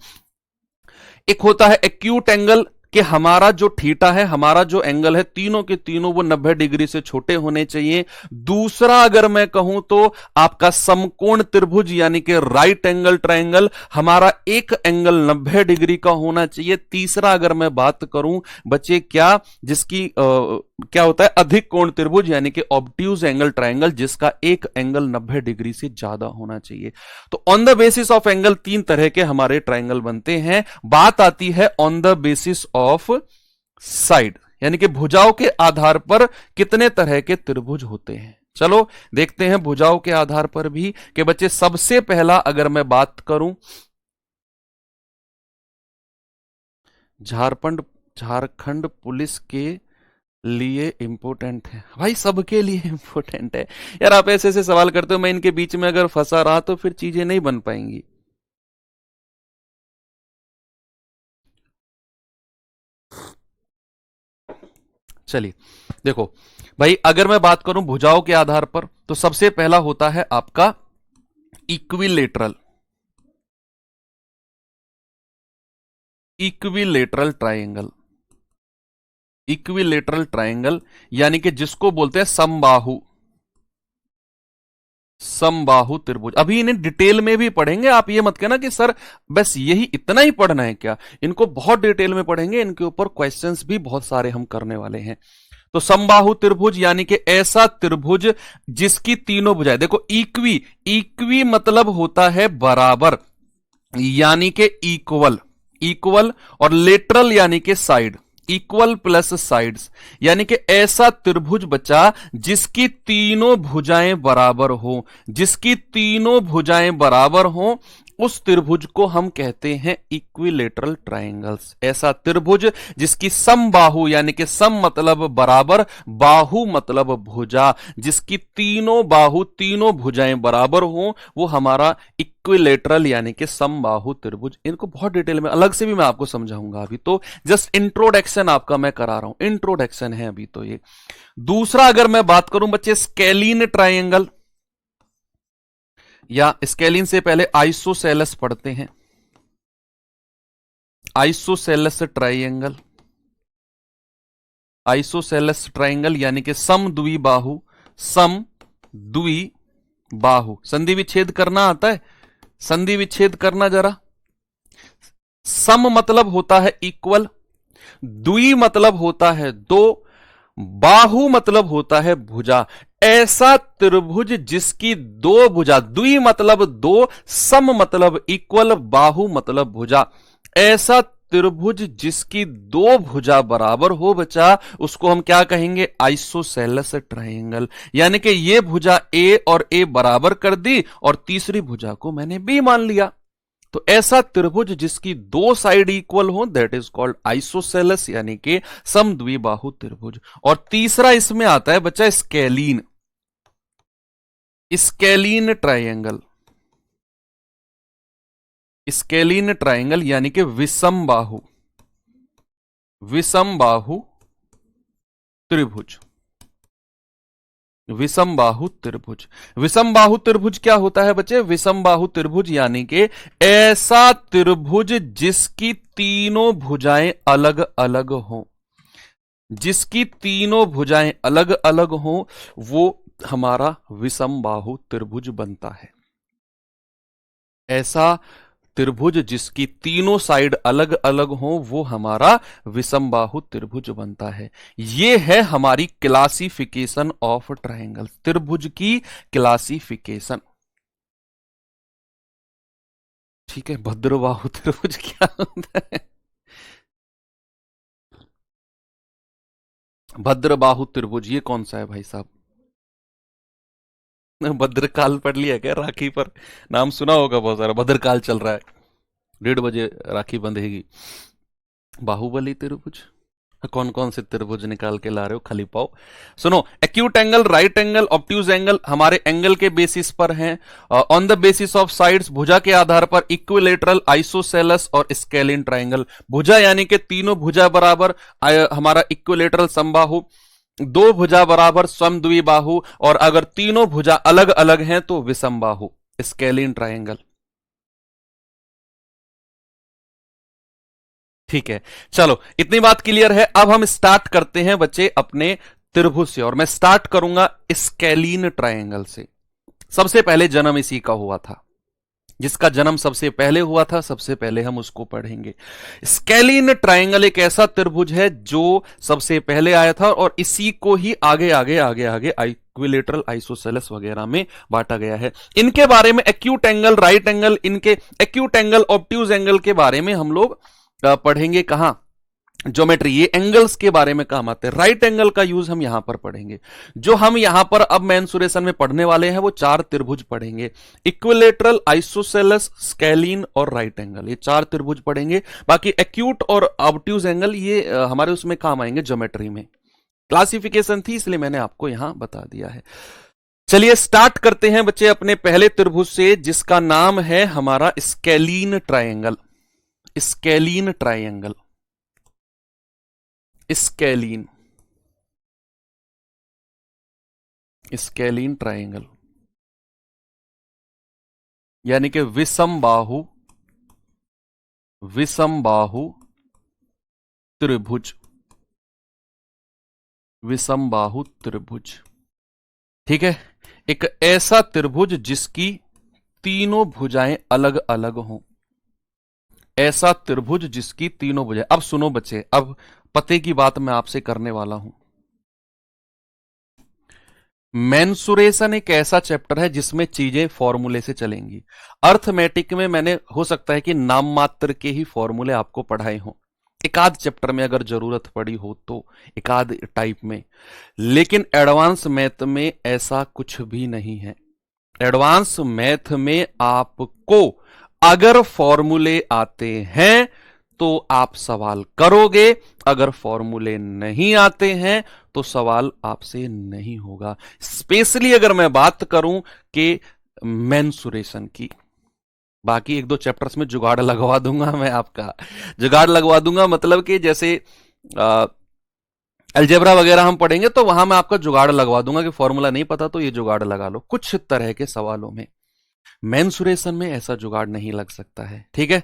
एक होता है एक्यूट एंगल कि हमारा जो थीटा है, हमारा जो एंगल है, तीनों के तीनों वो 90 डिग्री से छोटे होने चाहिए। दूसरा अगर मैं कहूं तो आपका समकोण त्रिभुज यानी कि राइट एंगल ट्रायंगल, हमारा एक एंगल 90 डिग्री का होना चाहिए। तीसरा अगर मैं बात करूं बच्चे क्या, जिसकी क्या होता है? अधिक कोण त्रिभुज यानी कि ऑब्ट्यूज एंगल ट्रायंगल जिसका एक एंगल 90 डिग्री से ज्यादा होना चाहिए। तो on the basis of angle तीन तरह के हमारे ट्रायंगल बनते हैं। बात आती है on the basis of side यानी कि भुजाओं के आधार पर कितने तरह के त्रिभुज होते हैं। चलो देखते हैं भुजाओं के आधार पर भी कि बच्चे सबसे पहला अगर मैं बात करूं, झारखंड पुलिस के लिए इंपॉर्टेंट है भाई, सबके लिए इंपॉर्टेंट है यार। आप ऐसे ऐसे सवाल करते हो, मैं इनके बीच में अगर फंसा रहा तो फिर चीजें नहीं बन पाएंगी। चलिए देखो भाई, अगर मैं बात करूं भुजाओं के आधार पर तो सबसे पहला होता है आपका इक्विलेटरल ट्राइंगल। इक्विलेटरल ट्राइंगल यानी कि जिसको बोलते हैं समबाहु त्रिभुज। अभी इन्हें डिटेल में भी पढ़ेंगे, आप ये मत कहना कि सर बस यही इतना ही पढ़ना है क्या। इनको बहुत डिटेल में पढ़ेंगे, इनके ऊपर क्वेश्चंस भी बहुत सारे हम करने वाले हैं। तो समबाहु त्रिभुज यानी कि ऐसा त्रिभुज जिसकी तीनों भुजाएं, देखो इक्वी मतलब होता है बराबर यानी कि इक्वल, और लेटरल यानी कि साइड। इक्वल प्लस साइड्स, यानी कि ऐसा त्रिभुज बचा जिसकी तीनों भुजाएं बराबर हो, जिसकी तीनों भुजाएं बराबर हो, उस त्रिभुज को हम कहते हैं इक्विलेटरल ट्रायंगल्स। ऐसा त्रिभुज जिसकी समबाहु, यानी कि सम मतलब बराबर, बाहु मतलब भुजा, जिसकी तीनों बाहु तीनों भुजाएं बराबर हो, वो हमारा इक्विलेटरल यानी कि समबाहु त्रिभुज। इनको बहुत डिटेल में अलग से भी मैं आपको समझाऊंगा, अभी तो जस्ट इंट्रोडक्शन आपका मैं करा रहा हूं, इंट्रोडक्शन है अभी तो ये। दूसरा अगर मैं बात करूं बच्चे स्केलीन ट्रायंगल, या स्केलीन से पहले आइसोसेलस पढ़ते हैं, आइसोसेलस ट्रायंगल, आइसोसेलस ट्रायंगल यानी कि समद्विबाहु, समद्विबाहु। संधि विच्छेद करना आता है, संधि विच्छेद करना जरा। सम मतलब होता है इक्वल, द्वि मतलब होता है दो, बाहु मतलब होता है भुजा। ऐसा त्रिभुज जिसकी दो भुजा, द्वि मतलब दो, सम मतलब इक्वल, बाहु मतलब भुजा, ऐसा त्रिभुज जिसकी दो भुजा बराबर हो बचा, उसको हम क्या कहेंगे? Isosceles triangle. यानी कि ये भुजा ए और ए बराबर कर दी और तीसरी भुजा को मैंने बी मान लिया। तो ऐसा त्रिभुज जिसकी दो साइड इक्वल हो, दैट इज कॉल्ड आइसोसेलस यानी कि समद्विबाहु त्रिभुज। और तीसरा इसमें आता है बच्चा scalene, scalene triangle, scalene triangle यानी कि विषम बाहु, विषम बाहु त्रिभुज, विषम बाहु त्रिभुज। विषम बाहु त्रिभुज क्या होता है बच्चे? विषम बाहु त्रिभुज यानी कि ऐसा त्रिभुज जिसकी तीनों भुजाएं अलग अलग हों, जिसकी तीनों भुजाएं अलग अलग हों, वो हमारा विषम बाहु त्रिभुज बनता है। ऐसा त्रिभुज जिसकी तीनों साइड अलग अलग हो, वो हमारा विषम बाहु त्रिभुज बनता है। ये है हमारी क्लासिफिकेशन ऑफ ट्रायंगल, त्रिभुज की क्लासिफिकेशन। ठीक है, भद्रबाहु त्रिभुज क्या होता है? भद्रबाहु त्रिभुज ये कौन सा है भाई साहब? भद्रकाल पढ़ लिया क्या? राखी पर नाम सुना होगा बहुत सारा, भद्रकाल चल रहा है, 1:30 बजे राखी बंधेगी। बाहुबली त्रिभुज, कौन कौन से त्रिभुज निकाल के ला रहे हो? खाली पाओ। सुनो, acute angle, right angle, obtuse angle हमारे एंगल के बेसिस पर हैं। On the basis of sides, भुजा के आधार पर इक्विलेटरल, आइसोसेलस और स्केलीन ट्रायंगल। भुजा यानी कि तीनों भुजा बराबर, हमारा इक्विलेटरल समबाहु, दो भुजा बराबर समद्विबाहु, और अगर तीनों भुजा अलग अलग हैं तो विषमबाहु, स्केलीन ट्रायंगल। ठीक है, चलो इतनी बात क्लियर है। अब हम स्टार्ट करते हैं बच्चे अपने त्रिभुज से, और मैं स्टार्ट करूंगा स्केलीन ट्रायंगल से। सबसे पहले जन्म इसी का हुआ था, जिसका जन्म सबसे पहले हुआ था, सबसे पहले हम उसको पढ़ेंगे। स्केलीन ट्रायंगल एक ऐसा त्रिभुज है जो सबसे पहले आया था, और इसी को ही आगे आगे आगे आगे इक्विलेटरल, आइसोसेलस वगैरह में बांटा गया है। इनके बारे में एक्यूट एंगल, राइट एंगल, इनके एक्यूट एंगल, ऑब्ट्यूज एंगल के बारे में हम लोग पढ़ेंगे कहां? ज्योमेट्री, ये एंगल्स के बारे में काम आते हैं। राइट एंगल का यूज हम यहां पर पढ़ेंगे। जो हम यहां पर अब मेंसुरेशन में पढ़ने वाले हैं वो चार त्रिभुज पढ़ेंगे, इक्विलेटरल, आइसोसेलस, स्केलीन और राइट एंगल, ये चार त्रिभुज पढ़ेंगे। बाकी एक्यूट और ऑब्ट्यूज एंगल ये हमारे उसमें काम आएंगे ज्योमेट्री में। क्लासिफिकेशन थी इसलिए मैंने आपको यहां बता दिया है। चलिए स्टार्ट करते हैं बच्चे अपने पहले त्रिभुज से, जिसका नाम है हमारा scalene triangle. Scalene triangle, scalene, scalene triangle यानी कि विषम बाहु, विषम बाहु त्रिभुज, विषम बाहु त्रिभुज। ठीक है, एक ऐसा त्रिभुज जिसकी तीनों भुजाएं अलग अलग हों, ऐसा त्रिभुज जिसकी तीनों भुजाएं। अब सुनो बच्चे, अब पते की बात मैं आपसे करने वाला हूं। मेंसुरेशन एक ऐसा चैप्टर है जिसमें चीजें फॉर्मूले से चलेंगी। अर्थमेटिक में मैंने हो सकता है कि नाम मात्र के ही फॉर्मूले आपको पढ़ाए हों, एक आध चैप्टर में अगर जरूरत पड़ी हो तो, एक आध टाइप में। लेकिन एडवांस मैथ में ऐसा कुछ भी नहीं है। एडवांस मैथ में आपको अगर फॉर्मूले आते हैं तो आप सवाल करोगे, अगर फॉर्मूले नहीं आते हैं तो सवाल आपसे नहीं होगा। स्पेशली अगर मैं बात करूं कि मेंसुरेशन की, बाकी एक दो चैप्टर्स में जुगाड़ लगवा दूंगा मैं आपका, जुगाड़ लगवा दूंगा मतलब कि जैसे अलजेब्रा वगैरह हम पढ़ेंगे तो वहां मैं आपका जुगाड़ लगवा दूंगा कि फॉर्मूला नहीं पता तो ये जुगाड़ लगा लो, कुछ तरह के सवालों में। मेंसुरेशन में ऐसा जुगाड़ नहीं लग सकता है, ठीक है।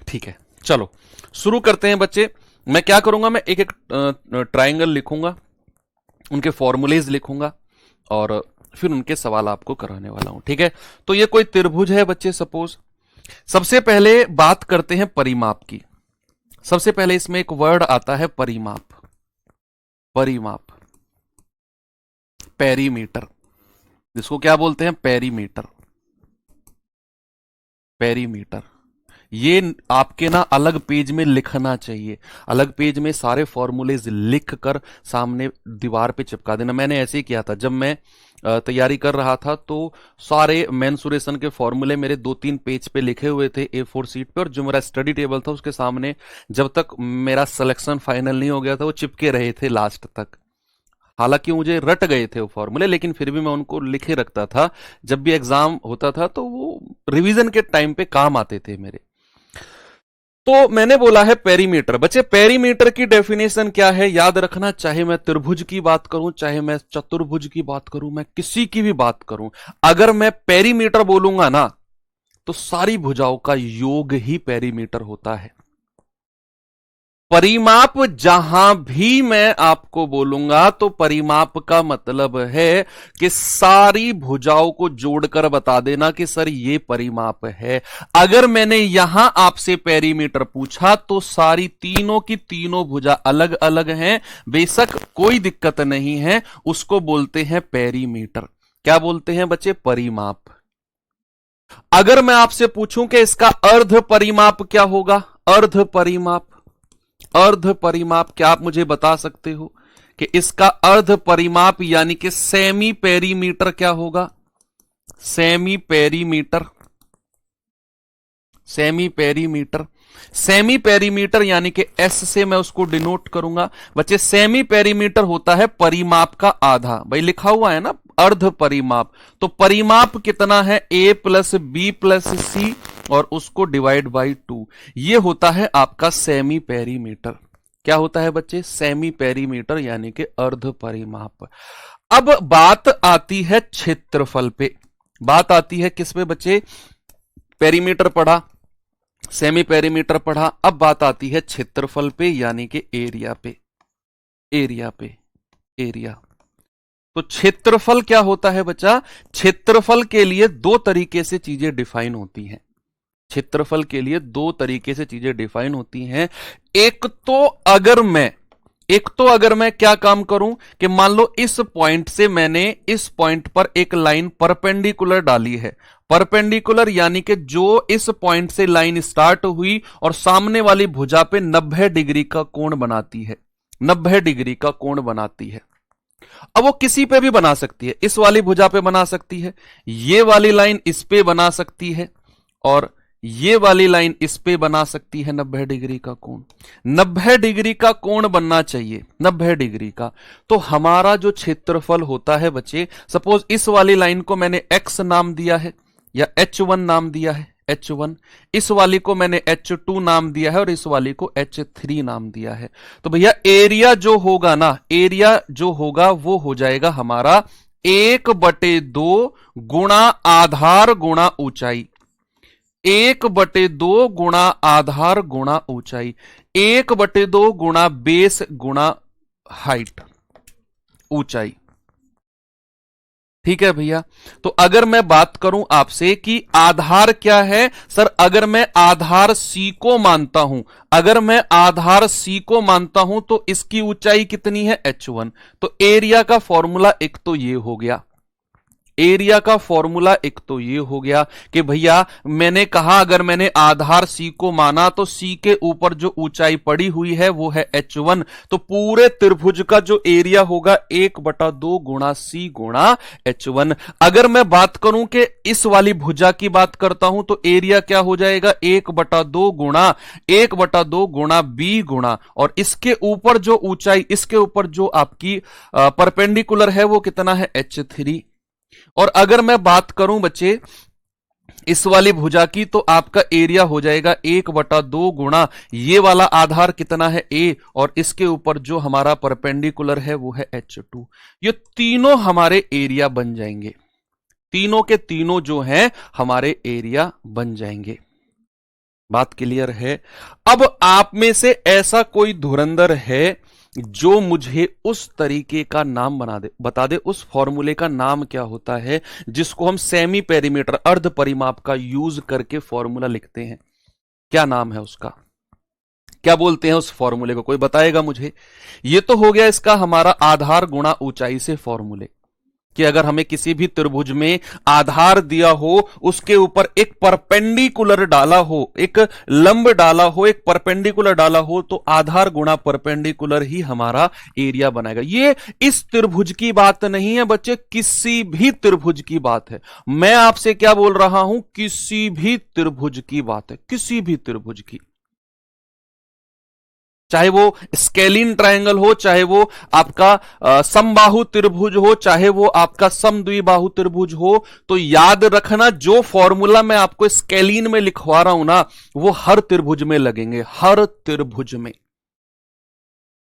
ठीक है, चलो शुरू करते हैं बच्चे। मैं क्या करूंगा, मैं एक एक ट्राइंगल लिखूंगा, उनके फॉर्मूलेज लिखूंगा और फिर उनके सवाल आपको कराने वाला हूं, ठीक है। तो ये कोई त्रिभुज है बच्चे, सपोज। सबसे पहले बात करते हैं परिमाप की। सबसे पहले इसमें एक वर्ड आता है परिमाप। परिमाप, पेरीमीटर, जिसको क्या बोलते हैं, पेरीमीटर। पेरीमीटर ये आपके ना अलग पेज में लिखना चाहिए, अलग पेज में सारे फॉर्मूलेज लिख कर सामने दीवार पे चिपका देना। मैंने ऐसे ही किया था जब मैं तैयारी कर रहा था, तो सारे मेंसुरेशन के फॉर्मूले मेरे 2-3 पेज पे लिखे हुए थे A4 शीट पे, और जो मेरा स्टडी टेबल था उसके सामने जब तक मेरा सिलेक्शन फाइनल नहीं हो गया था वो चिपके रहे थे लास्ट तक। हालांकि मुझे रट गए थे वो फॉर्मूले, लेकिन फिर भी मैं उनको लिखे रखता था। जब भी एग्जाम होता था तो वो रिवीजन के टाइम पे काम आते थे मेरे। तो मैंने बोला है पेरीमीटर। बच्चे पेरीमीटर की डेफिनेशन क्या है याद रखना, चाहे मैं त्रिभुज की बात करूं, चाहे मैं चतुर्भुज की बात करूं, मैं किसी की भी बात करूं, अगर मैं पेरीमीटर बोलूंगा ना तो सारी भुजाओं का योग ही पेरीमीटर होता है। परिमाप जहां भी मैं आपको बोलूंगा तो परिमाप का मतलब है कि सारी भुजाओं को जोड़कर बता देना कि सर ये परिमाप है। अगर मैंने यहां आपसे पेरीमीटर पूछा तो सारी तीनों की तीनों भुजा अलग अलग हैं, बेशक कोई दिक्कत नहीं है, उसको बोलते हैं पेरीमीटर। क्या बोलते हैं बच्चे, परिमाप। अगर मैं आपसे पूछूं कि इसका अर्ध परिमाप क्या होगा, अर्ध परिमाप, अर्ध परिमाप क्या आप मुझे बता सकते हो कि इसका अर्ध परिमाप यानी कि सेमी पेरीमीटर क्या होगा, semi perimeter. Semi perimeter, semi perimeter यानी कि एस से मैं उसको डिनोट करूंगा। बच्चे सेमी पेरीमीटर होता है परिमाप का आधा। भाई लिखा हुआ है ना अर्ध परिमाप, तो परिमाप कितना है, a प्लस बी प्लस सी और उसको डिवाइड बाई 2, ये होता है आपका सेमी पेरीमीटर। क्या होता है बच्चे, सेमी पेरीमीटर यानी कि अर्ध परिमाप। अब बात आती है क्षेत्रफल पे, बात आती है किस पे बच्चे, पेरीमीटर पढ़ा, सेमी पेरीमीटर पढ़ा, अब बात आती है क्षेत्रफल पे यानी कि एरिया पे, एरिया पे, एरिया। तो क्षेत्रफल क्या होता है बच्चा, क्षेत्रफल के लिए दो तरीके से चीजें डिफाइन होती हैं। क्षेत्रफल के लिए दो तरीके से चीजें डिफाइन होती हैं। एक तो अगर मैं क्या काम करूं कि मान लो इस पॉइंट से मैंने इस पॉइंट पर एक लाइन परपेंडिकुलर डाली है। परपेंडिकुलर यानी कि जो इस पॉइंट से लाइन स्टार्ट हुई और सामने वाली भुजा पे 90 डिग्री का कोण बनाती है, 90 डिग्री का कोण बनाती है। अब वो किसी पे भी बना सकती है, इस वाली भुजा पे बना सकती है, ये वाली लाइन इस पे बना सकती है, और ये वाली लाइन इस पे बना सकती है 90 डिग्री का कोण। 90 डिग्री का कोण बनना चाहिए, 90 डिग्री का। तो हमारा जो क्षेत्रफल होता है बच्चे, सपोज इस वाली लाइन को मैंने x नाम दिया है या h1 नाम दिया है, h1, इस वाली को मैंने h2 नाम दिया है और इस वाली को h3 नाम दिया है। तो भैया एरिया जो होगा ना, एरिया जो होगा वो हो जाएगा हमारा 1/2 गुणा आधार गुणा ऊंचाई, 1/2 गुणा आधार गुणा ऊंचाई, 1/2 गुणा बेस गुणा हाइट, ऊंचाई। ठीक है भैया। तो अगर मैं बात करूं आपसे कि आधार क्या है सर, अगर मैं आधार सी को मानता हूं, अगर मैं आधार सी को मानता हूं तो इसकी ऊंचाई कितनी है h1। तो एरिया का फॉर्मूला एक तो ये हो गया, एरिया का फॉर्मूला एक तो ये हो गया कि भैया मैंने कहा अगर मैंने आधार सी को माना तो सी के ऊपर जो ऊंचाई पड़ी हुई है वो है h1। तो पूरे त्रिभुज का जो एरिया होगा 1/2 गुणा सी गुणा h1। अगर मैं बात करूं कि इस वाली भुजा की बात करता हूं तो एरिया क्या हो जाएगा 1/2 गुणा बी गुणा, और इसके ऊपर जो ऊंचाई, इसके ऊपर जो आपकी परपेंडिकुलर है वो कितना है h3। और अगर मैं बात करूं बच्चे इस वाली भुजा की तो आपका एरिया हो जाएगा 1/2 गुणा ये वाला आधार कितना है a, और इसके ऊपर जो हमारा परपेंडिकुलर है वो है h2। ये तीनों हमारे एरिया बन जाएंगे, तीनों के तीनों जो हैं हमारे एरिया बन जाएंगे। बात क्लियर है। अब आप में से ऐसा कोई धुरंधर है जो मुझे उस तरीके का नाम बता दे, उस फॉर्मूले का नाम क्या होता है जिसको हम सेमी पेरीमीटर, अर्ध परिमाप का यूज करके फॉर्मूला लिखते हैं, क्या नाम है उसका, क्या बोलते हैं उस फॉर्मूले को, कोई बताएगा मुझे। ये तो हो गया इसका हमारा आधार गुणा ऊंचाई से फॉर्मूले, कि अगर हमें किसी भी त्रिभुज में आधार दिया हो, उसके ऊपर एक परपेंडिकुलर डाला हो, एक लंब डाला हो, एक परपेंडिकुलर डाला हो, तो आधार गुणा परपेंडिकुलर ही हमारा एरिया बनाएगा। ये इस त्रिभुज की बात नहीं है बच्चे, किसी भी त्रिभुज की बात है। मैं आपसे क्या बोल रहा हूं, किसी भी त्रिभुज की बात है, किसी भी त्रिभुज की, चाहे वो स्केलिन ट्रायंगल हो, चाहे वो आपका समबाहु त्रिभुज हो, चाहे वो आपका समद्विबाहु त्रिभुज हो। तो याद रखना जो फॉर्मूला मैं आपको स्केलिन में लिखवा रहा हूं ना, वो हर त्रिभुज में लगेंगे, हर त्रिभुज में।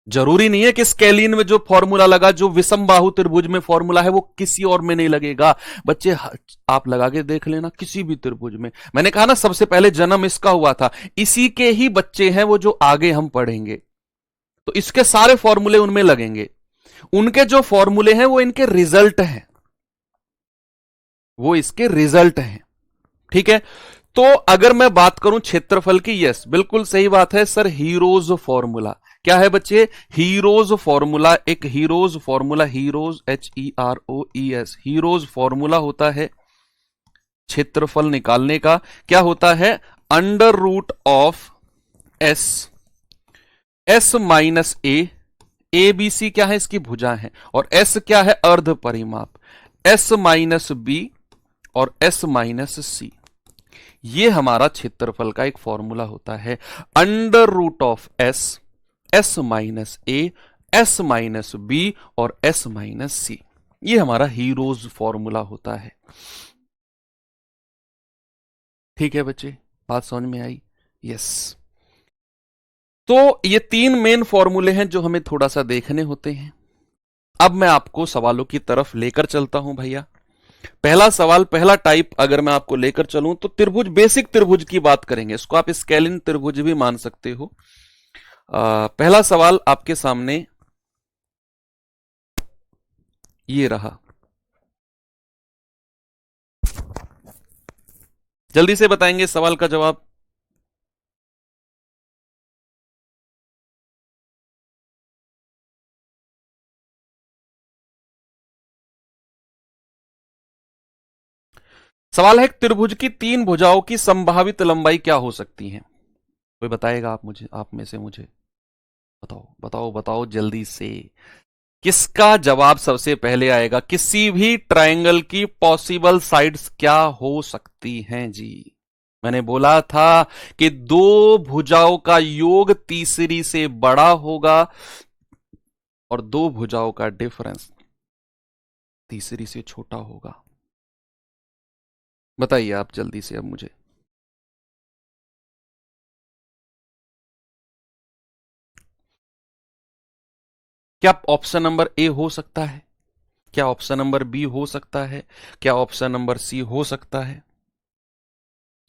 जरूरी नहीं है कि स्केलिन में जो फॉर्मूला लगा, जो विषम बाहु त्रिभुज में फॉर्मूला है, वो किसी और में नहीं लगेगा। बच्चे आप लगा के देख लेना किसी भी त्रिभुज में। मैंने कहा ना सबसे पहले जन्म इसका हुआ था, इसी के ही बच्चे हैं वो जो आगे हम पढ़ेंगे, तो इसके सारे फॉर्मूले उनमें लगेंगे। उनके जो फॉर्मूले हैं वो इनके रिजल्ट हैं, वो इसके रिजल्ट हैं। ठीक है। तो अगर मैं बात करूं क्षेत्रफल की, यस बिल्कुल सही बात है सर, हीरोज फॉर्मूला क्या है बच्चे, हीरोज फॉर्मूला, एक heroes formula, heroes HEROES, heroes formula होता है क्षेत्रफल निकालने का। क्या होता है, under root of S minus A B C क्या है, इसकी भुजा है, और S क्या है, अर्ध परिमाप, S माइनस बी और S माइनस सी, ये हमारा क्षेत्रफल का एक फॉर्मूला होता है। Under root of S minus A, S minus B और S माइनस सी, ये हमारा हीरोज फॉर्मूला होता है। ठीक है बच्चे, बात समझ में आई, यस। तो ये तीन मेन फॉर्मूले हैं जो हमें थोड़ा सा देखने होते हैं। अब मैं आपको सवालों की तरफ लेकर चलता हूं भैया। पहला सवाल, पहला टाइप अगर मैं आपको लेकर चलूं तो त्रिभुज, बेसिक त्रिभुज की बात करेंगे, इसको आप स्केलिन त्रिभुज भी मान सकते हो। पहला सवाल आपके सामने ये रहा, जल्दी से बताएंगे सवाल का जवाब। सवाल है त्रिभुज की तीन भुजाओं की संभावित लंबाई क्या हो सकती है, कोई बताएगा आप मुझे, आप में से मुझे बताओ बताओ बताओ जल्दी से, किसका जवाब सबसे पहले आएगा। किसी भी ट्रायंगल की पॉसिबल साइड्स क्या हो सकती हैं जी, मैंने बोला था कि दो भुजाओं का योग तीसरी से बड़ा होगा और दो भुजाओं का डिफरेंस तीसरी से छोटा होगा। बताइए आप जल्दी से अब मुझे। क्या ऑप्शन नंबर ए हो सकता है, क्या ऑप्शन नंबर बी हो सकता है, क्या ऑप्शन नंबर सी हो सकता है,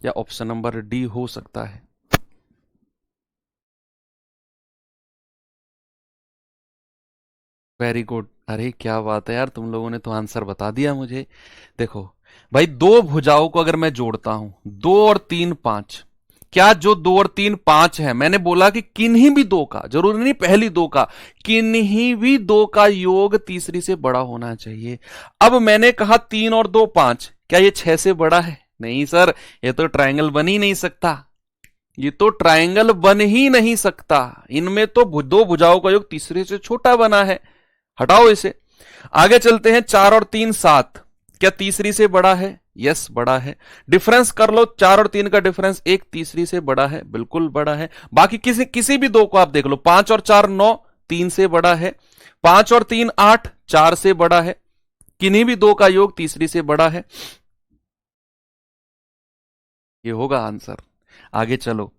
या ऑप्शन नंबर डी हो सकता है। Very good. अरे क्या बात है यार, तुम लोगों ने तो आंसर बता दिया मुझे। देखो भाई, दो भुजाओं को अगर मैं जोड़ता हूं, 2 और 3 5, क्या जो 2 और 3 5 है, मैंने बोला कि किन्हीं भी दो का, जरूरी नहीं पहली दो का, किन्हीं भी दो का योग तीसरी से बड़ा होना चाहिए। अब मैंने कहा 3 और 2 5, क्या ये 6 से बड़ा है? नहीं सर, ये तो ट्रायंगल बन ही नहीं सकता। ये तो ट्रायंगल बन ही नहीं सकता। इनमें तो दो भुजाओं का योग तीसरे से छोटा बना है। हटाओ इसे। आगे चलते हैं, 4 और 3 7, क्या तीसरी से बड़ा है? यस बड़ा है। डिफरेंस कर लो, 4 और 3 का डिफरेंस एक तीसरी से बड़ा है, बिल्कुल बड़ा है। बाकी किसी किसी भी दो को आप देख लो, 5 और 4 9, 3 से बड़ा है। 5 और 3 8, 4 से बड़ा है। किन्हीं भी दो का योग तीसरी से बड़ा है। ये होगा आंसर। आगे चलो,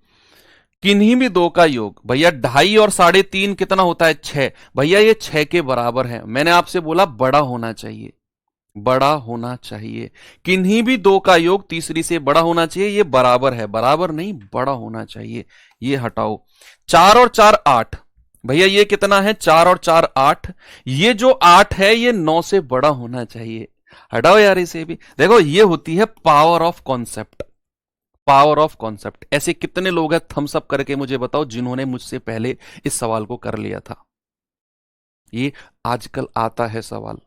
किन्हीं भी दो का योग, भैया 2.5 और 3.5 कितना होता है? 6। भैया ये 6 के बराबर है। मैंने आपसे बोला बड़ा होना चाहिए, बड़ा होना चाहिए। किन्हीं भी दो का योग तीसरी से बड़ा होना चाहिए। ये बराबर है, बराबर नहीं बड़ा होना चाहिए। ये हटाओ। 4 और 4 8, भैया ये कितना है? 4 और 4 8। ये जो 8 है ये 9 से बड़ा होना चाहिए। हटाओ यार इसे भी। देखो ये होती है power of concept. Power of concept. ऐसे कितने लोग हैं, थम्स अप करके मुझे बताओ, जिन्होंने मुझसे पहले इस सवाल को कर लिया था। ये आजकल आता है सवाल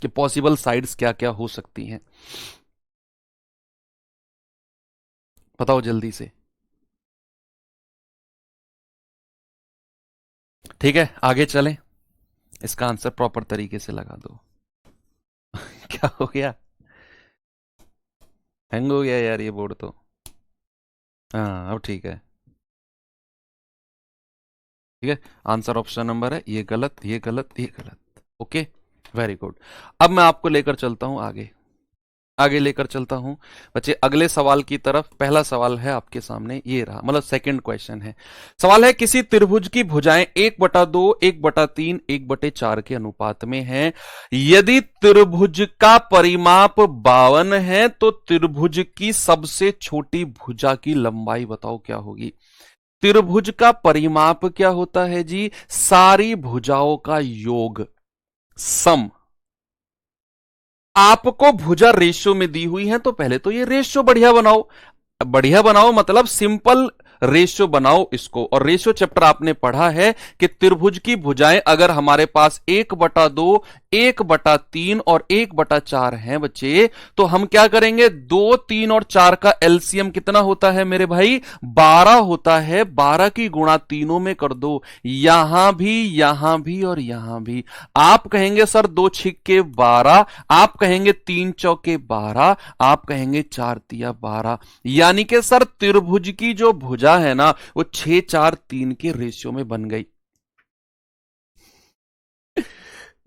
कि पॉसिबल साइड्स क्या क्या हो सकती हैं। बताओ जल्दी से। ठीक है आगे चलें। इसका आंसर प्रॉपर तरीके से लगा दो। क्या हो गया? हैंग हो गया यार ये बोर्ड तो। हाँ अब ठीक है। ठीक है, आंसर ऑप्शन नंबर है, ये गलत, ये गलत, ये गलत। Okay, very good. अब मैं आपको लेकर चलता हूं आगे, आगे लेकर चलता हूं बच्चे अगले सवाल की तरफ। पहला सवाल है आपके सामने, ये रहा, मतलब सेकंड क्वेश्चन है। सवाल है, किसी त्रिभुज की भुजाएं 1/2, 1/3, 1/4 के अनुपात में है। यदि त्रिभुज का परिमाप 52 है तो त्रिभुज की सबसे छोटी भुजा की लंबाई बताओ क्या होगी। त्रिभुज का परिमाप क्या होता है जी? सारी भुजाओं का योग, सम। आपको भुजा रेशियो में दी हुई है तो पहले तो ये रेशियो बढ़िया बनाओ। बढ़िया बनाओ मतलब सिंपल रेशियो बनाओ इसको। और रेशियो चैप्टर आपने पढ़ा है कि त्रिभुज की भुजाएं अगर हमारे पास 1/2, 1/3 और 1/4 हैं बच्चे, तो हम क्या करेंगे? 2, 3 और 4 का एलसीएम कितना होता है मेरे भाई? 12 होता है। 12 की गुणा तीनों में कर दो, यहां भी, यहां भी और यहां भी। आप कहेंगे सर 2 छिक्के 12, आप कहेंगे 3 चौके 12, आप कहेंगे 4 तिया 12। यानी कि सर त्रिभुज की जो भुजा है ना, वो 6 4 3 के रेशियो में बन गई।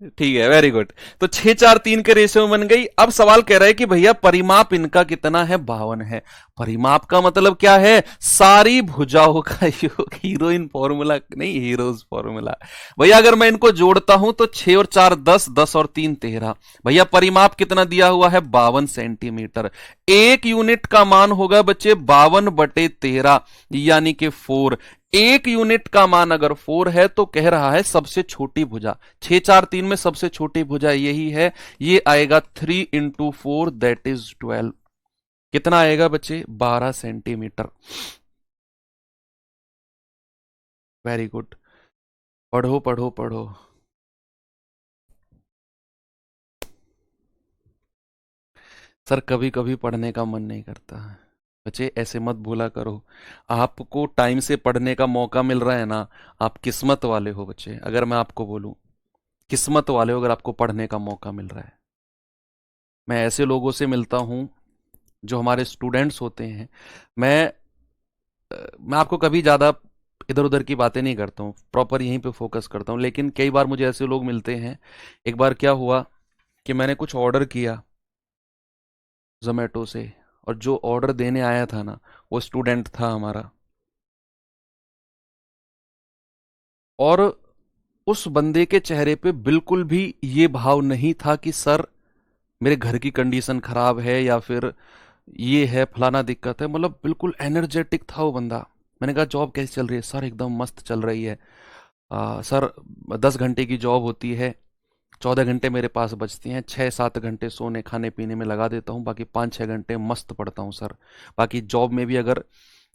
ठीक है, वेरी गुड। तो 6 4 3 के रेशियो में बन गई। अब सवाल कह रहा है कि भैया परिमाप इनका कितना है? 52 है। परिमाप का मतलब क्या है? सारी भुजाओं का योग। हीरोइन फॉर्मूला नहीं, हीरोज फॉर्मूला। भैया अगर मैं इनको जोड़ता हूं तो 6 और 4 10, 10 और 3 13। भैया परिमाप कितना दिया हुआ है? 52 सेंटीमीटर। एक यूनिट का मान होगा बच्चे 52/13, यानी कि 4। एक यूनिट का मान अगर 4 है तो कह रहा है सबसे छोटी भुजा, 6 4 3 में सबसे छोटी भुजा यही है। ये आएगा 3 × 4 दैट इज 12। कितना आएगा बच्चे? 12 सेंटीमीटर। Very good. पढ़ो पढ़ो पढ़ो। सर कभी कभी पढ़ने का मन नहीं करता है। बच्चे ऐसे मत भूला करो, आपको टाइम से पढ़ने का मौका मिल रहा है ना, आप किस्मत वाले हो बच्चे। अगर मैं आपको बोलूं, किस्मत वाले हो अगर आपको पढ़ने का मौका मिल रहा है। मैं ऐसे लोगों से मिलता हूं जो हमारे स्टूडेंट्स होते हैं। मैं मैं आपको कभी ज़्यादा इधर उधर की बातें नहीं करता हूँ, प्रॉपर यहीं पे फोकस करता हूँ। लेकिन कई बार मुझे ऐसे लोग मिलते हैं। एक बार क्या हुआ कि मैंने कुछ ऑर्डर किया जोमेटो से, और जो ऑर्डर देने आया था ना, वो स्टूडेंट था हमारा। और उस बंदे के चेहरे पे बिल्कुल भी ये भाव नहीं था कि सर मेरे घर की कंडीशन खराब है या फिर ये है फलाना दिक्कत है। मतलब बिल्कुल एनर्जेटिक था वो बंदा। मैंने कहा जॉब कैसी चल रही है? सर एकदम मस्त चल रही है। सर 10 घंटे की जॉब होती है, 14 घंटे मेरे पास बचती हैं, 6-7 घंटे सोने खाने पीने में लगा देता हूँ, बाकी 5-6 घंटे मस्त पढ़ता हूँ सर। बाकी जॉब में भी अगर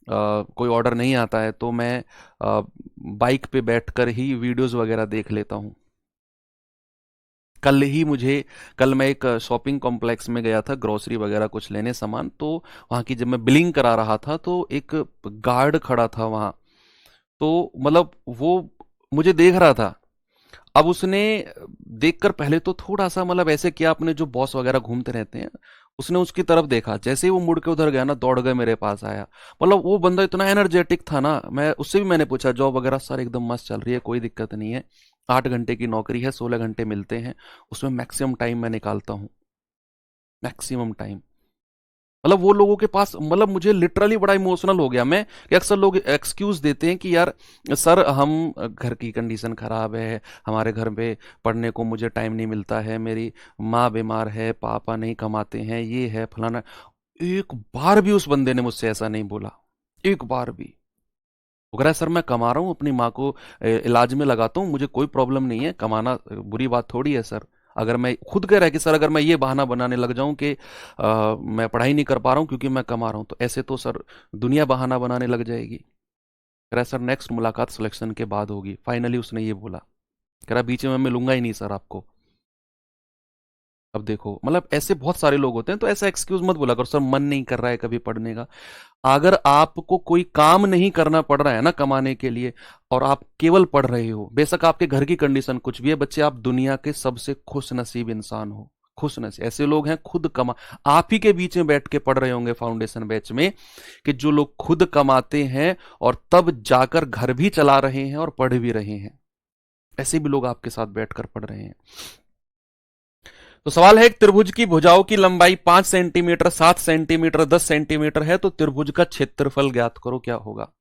कोई ऑर्डर नहीं आता है तो मैं बाइक पे बैठकर ही वीडियोस वगैरह देख लेता हूँ। कल मैं एक शॉपिंग कॉम्प्लेक्स में गया था ग्रोसरी वगैरह कुछ लेने सामान, तो वहाँ की जब मैं बिलिंग करा रहा था तो एक गार्ड खड़ा था वहाँ। तो मतलब वो मुझे देख रहा था। अब उसने देखकर पहले तो थोड़ा सा मतलब ऐसे किया, अपने जो बॉस वगैरह घूमते रहते हैं, उसने उसकी तरफ देखा, जैसे ही वो मुड़ के उधर गया ना, दौड़ गए मेरे पास आया। मतलब वो बंदा इतना एनर्जेटिक था ना, मैं उससे भी मैंने पूछा जॉब वगैरह सर एकदम मस्त चल रही है, कोई दिक्कत नहीं है, 8 घंटे की नौकरी है, 16 घंटे मिलते हैं, उसमें मैक्सिमम टाइम मैं निकालता हूँ, मैक्सिमम टाइम। मतलब वो लोगों के पास, मतलब मुझे लिटरली बड़ा इमोशनल हो गया मैं, कि अक्सर लोग एक्सक्यूज देते हैं कि यार सर हम घर की कंडीशन खराब है, हमारे घर पे पढ़ने को मुझे टाइम नहीं मिलता है, मेरी माँ बीमार है, पापा नहीं कमाते हैं, ये है फलाना। एक बार भी उस बंदे ने मुझसे ऐसा नहीं बोला, एक बार भी। वो कह रहा है सर मैं कमा रहा हूँ, अपनी माँ को इलाज में लगाता हूँ, मुझे कोई प्रॉब्लम नहीं है, कमाना बुरी बात थोड़ी है सर। अगर मैं खुद कह रहा है कि सर अगर मैं ये बहाना बनाने लग जाऊं कि मैं पढ़ाई नहीं कर पा रहा हूँ क्योंकि मैं कमा रहा हूँ, तो ऐसे तो सर दुनिया बहाना बनाने लग जाएगी। कह रहा है सर नेक्स्ट मुलाकात सिलेक्शन के बाद होगी, फाइनली उसने ये बोला। कह रहा बीच में मैं मिलूंगा ही नहीं सर आपको। अब देखो, मतलब ऐसे बहुत सारे लोग होते हैं, तो ऐसा एक्सक्यूज मत बोला करो सर मन नहीं कर रहा है कभी पढ़ने का। अगर आपको कोई काम नहीं करना पड़ रहा है ना कमाने के लिए, और आप केवल पढ़ रहे हो, बेशक आपके घर की कंडीशन कुछ भी है बच्चे, आप दुनिया के सबसे खुश नसीब इंसान हो। खुश नसीब ऐसे लोग हैं, खुद कमा, आप ही के बीच में बैठ के पढ़ रहे होंगे फाउंडेशन बैच में, कि जो लोग खुद कमाते हैं और तब जाकर घर भी चला रहे हैं और पढ़ भी रहे हैं। ऐसे भी लोग आपके साथ बैठकर पढ़ रहे हैं। तो सवाल है, एक त्रिभुज की भुजाओं की लंबाई 5 सेंटीमीटर, 7 सेंटीमीटर, 10 सेंटीमीटर है, तो त्रिभुज का क्षेत्रफल ज्ञात करो, क्या होगा।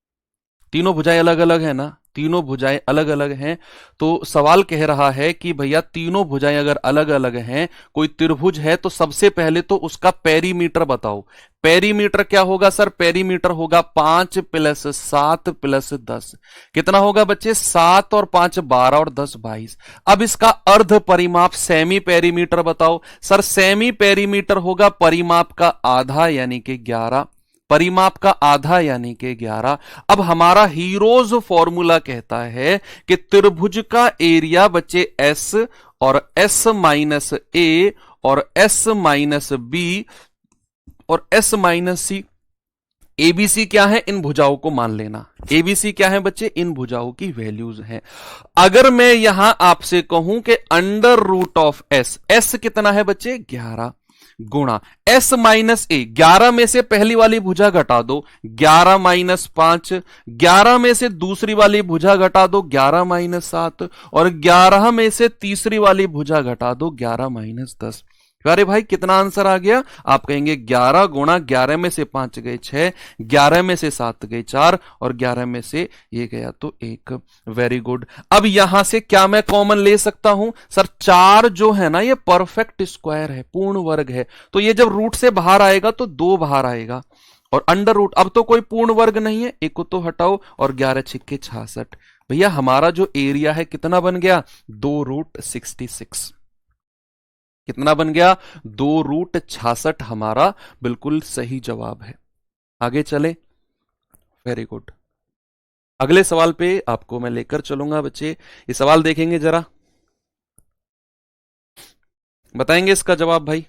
तीनों भुजाएं अलग अलग है ना, तीनों भुजाएं अलग अलग हैं। तो सवाल कह रहा है कि भैया तीनों भुजाएं अगर अलग अलग हैं, कोई त्रिभुज है, तो सबसे पहले तो उसका पेरीमीटर बताओ। पेरीमीटर क्या होगा सर, पेरीमीटर होगा 5 + 7 + 10। कितना होगा बच्चे, 7 और 5 12 और 10 22। अब इसका अर्ध परिमाप सेमी पेरीमीटर बताओ। सर सेमी पेरीमीटर होगा परिमाप का आधा यानी कि 11, परिमाप का आधा यानी कि 11। अब हमारा हीरोज फॉर्मूला कहता है कि त्रिभुज का एरिया बच्चे एस, और एस माइनस ए, और एस माइनस बी, और एस माइनस सी। एबीसी क्या है, इन भुजाओं को मान लेना। एबीसी क्या है बच्चे, इन भुजाओं की वैल्यूज हैं। अगर मैं यहां आपसे कहूं कि under root of S, S कितना है बच्चे 11, गुणा एस माइनस ए, 11 में से पहली वाली भुजा घटा दो 11 माइनस 5, 11 में से दूसरी वाली भुजा घटा दो 11 माइनस 7, और 11 में से तीसरी वाली भुजा घटा दो 11 माइनस 10। अरे भाई कितना आंसर आ गया, आप कहेंगे 11 गुणा 11 में से 5 गए 6, 11 में से 7 गए 4, और 11 में से ये गया तो 1। Very good. अब यहां से क्या मैं कॉमन ले सकता हूं, सर 4 जो है ना ये परफेक्ट स्क्वायर है, पूर्ण वर्ग है, तो ये जब रूट से बाहर आएगा तो 2 बाहर आएगा, और अंडर रूट, अब तो कोई पूर्ण वर्ग नहीं है, एक को तो हटाओ, और 11 छिक्के 66। भैया हमारा जो एरिया है कितना बन गया, 2√66। कितना बन गया, 2√66 हमारा बिल्कुल सही जवाब है। आगे चले, वेरी गुड। अगले सवाल पे आपको मैं लेकर चलूंगा बच्चे, ये सवाल देखेंगे जरा, बताएंगे इसका जवाब भाई।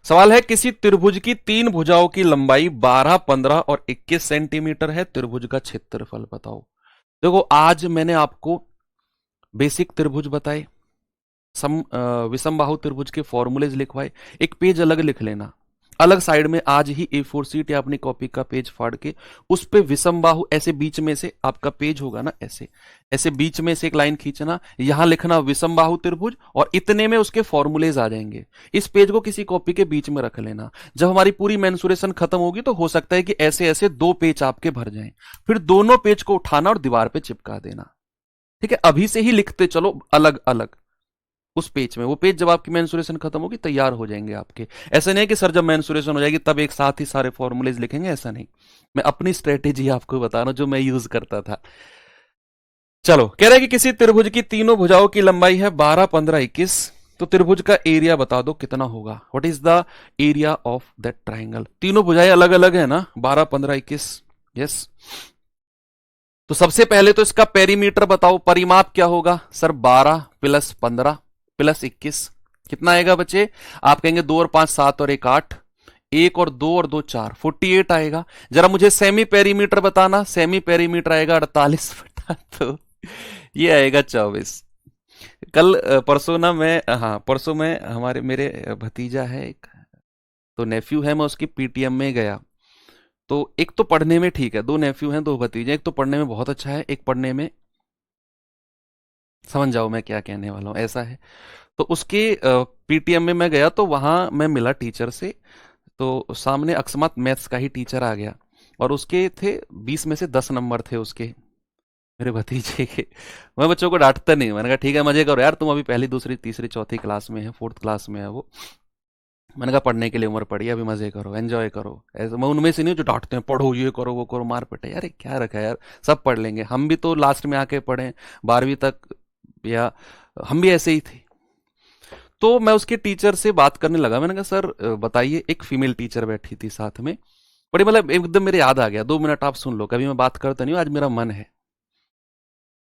सवाल है, किसी त्रिभुज की 3 भुजाओं की लंबाई 12, 15 और 21 सेंटीमीटर है, त्रिभुज का क्षेत्रफल बताओ। देखो आज मैंने आपको बेसिक त्रिभुज बताए, विषमबाहु त्रिभुज के फॉर्मूलेज लिखवाए। एक पेज अलग लिख लेना, अलग साइड में आज ही A4 शीट या अपनी कॉपी का पेज फाड़ के उस पे विषमबाहु, ऐसे बीच में से आपका पेज होगा ना, ऐसे ऐसे बीच में से एक लाइन खींचना, यहां लिखना विषमबाहु त्रिभुज, और इतने में उसके फॉर्मूलेज आ जाएंगे। इस पेज को किसी कॉपी के बीच में रख लेना। जब हमारी पूरी मेंसुरेशन खत्म होगी तो हो सकता है कि ऐसे ऐसे 2 पेज आपके भर जाएं, फिर दोनों पेज को उठाना और दीवार पे चिपका देना। ठीक है, अभी से ही लिखते चलो अलग अलग उस पेज में। वो पेज जब आपकी मेंसुरेशन खत्म होगी तैयार हो जाएंगे आपके। ऐसा नहीं है कि सर जब मेंसुरेशन हो जाएगी तब एक साथ ही सारे फॉर्मूलेज लिखेंगे, ऐसा नहीं। मैं अपनी स्ट्रेटेजी आपको बता रहा हूं जो मैं यूज करता था। चलो, कह रहा है कि किसी त्रिभुज की तीनों भुजाओं की लंबाई है 12, 15, 21। तो त्रिभुज का एरिया बता दो कितना होगा। What is the area of that triangle. तीनों भुजाएं अलग अलग है ना, 12, 15, 21। यस। तो सबसे पहले तो इसका पेरीमीटर बताओ, परिमाप क्या होगा सर। 12 प्लस 15 प्लस 21 कितना आएगा बच्चे। आप कहेंगे 2 और 5 7 और 1 8, 1 और 2 और 2 4, 48 आएगा। जरा मुझे सेमी पेरीमीटर बताना। सेमी पेरीमीटर आएगा 48 बटा, तो ये आएगा 24। कल परसों ना मैं, हाँ परसों मैं, हमारे मेरे भतीजा है एक, तो नेफ्यू है, मैं उसकी पीटीएम में गया। तो एक तो पढ़ने में ठीक है, दो नेफ्यू हैं दो भतीजे, एक तो पढ़ने में बहुत अच्छा है, एक पढ़ने में, समझ जाओ मैं क्या कहने वाला हूँ, ऐसा है। तो उसके पीटीएम में मैं गया, तो वहां मैं मिला टीचर से। तो सामने अकस्मात मैथ्स का ही टीचर आ गया, और उसके थे 20 में से 10 नंबर थे उसके, मेरे भतीजे के। मैं बच्चों को डांटता नहीं, मैंने कहा ठीक है मजे करो यार, तुम अभी पहली दूसरी तीसरी चौथी क्लास में है, फोर्थ क्लास में है वो। मैंने कहा पढ़ने के लिए उम्र पड़ी है, अभी मजे करो, एंजॉय करो। ऐसे मैं उनमें से नहीं जो डांटते हैं, पढ़ो ये करो वो करो, मार पिटे। यार क्या रखा है यार, सब पढ़ लेंगे, हम भी तो लास्ट में आके पढ़े 12वीं तक, या हम भी ऐसे ही थे। तो मैं उसके टीचर से बात करने लगा, मैंने कहा सर बताइए। एक फीमेल टीचर बैठी थी साथ में, बड़ी मतलब एकदम मेरे याद आ गया। 2 मिनट आप सुन लो, कभी मैं बात करता नहीं हूँ, आज मेरा मन है।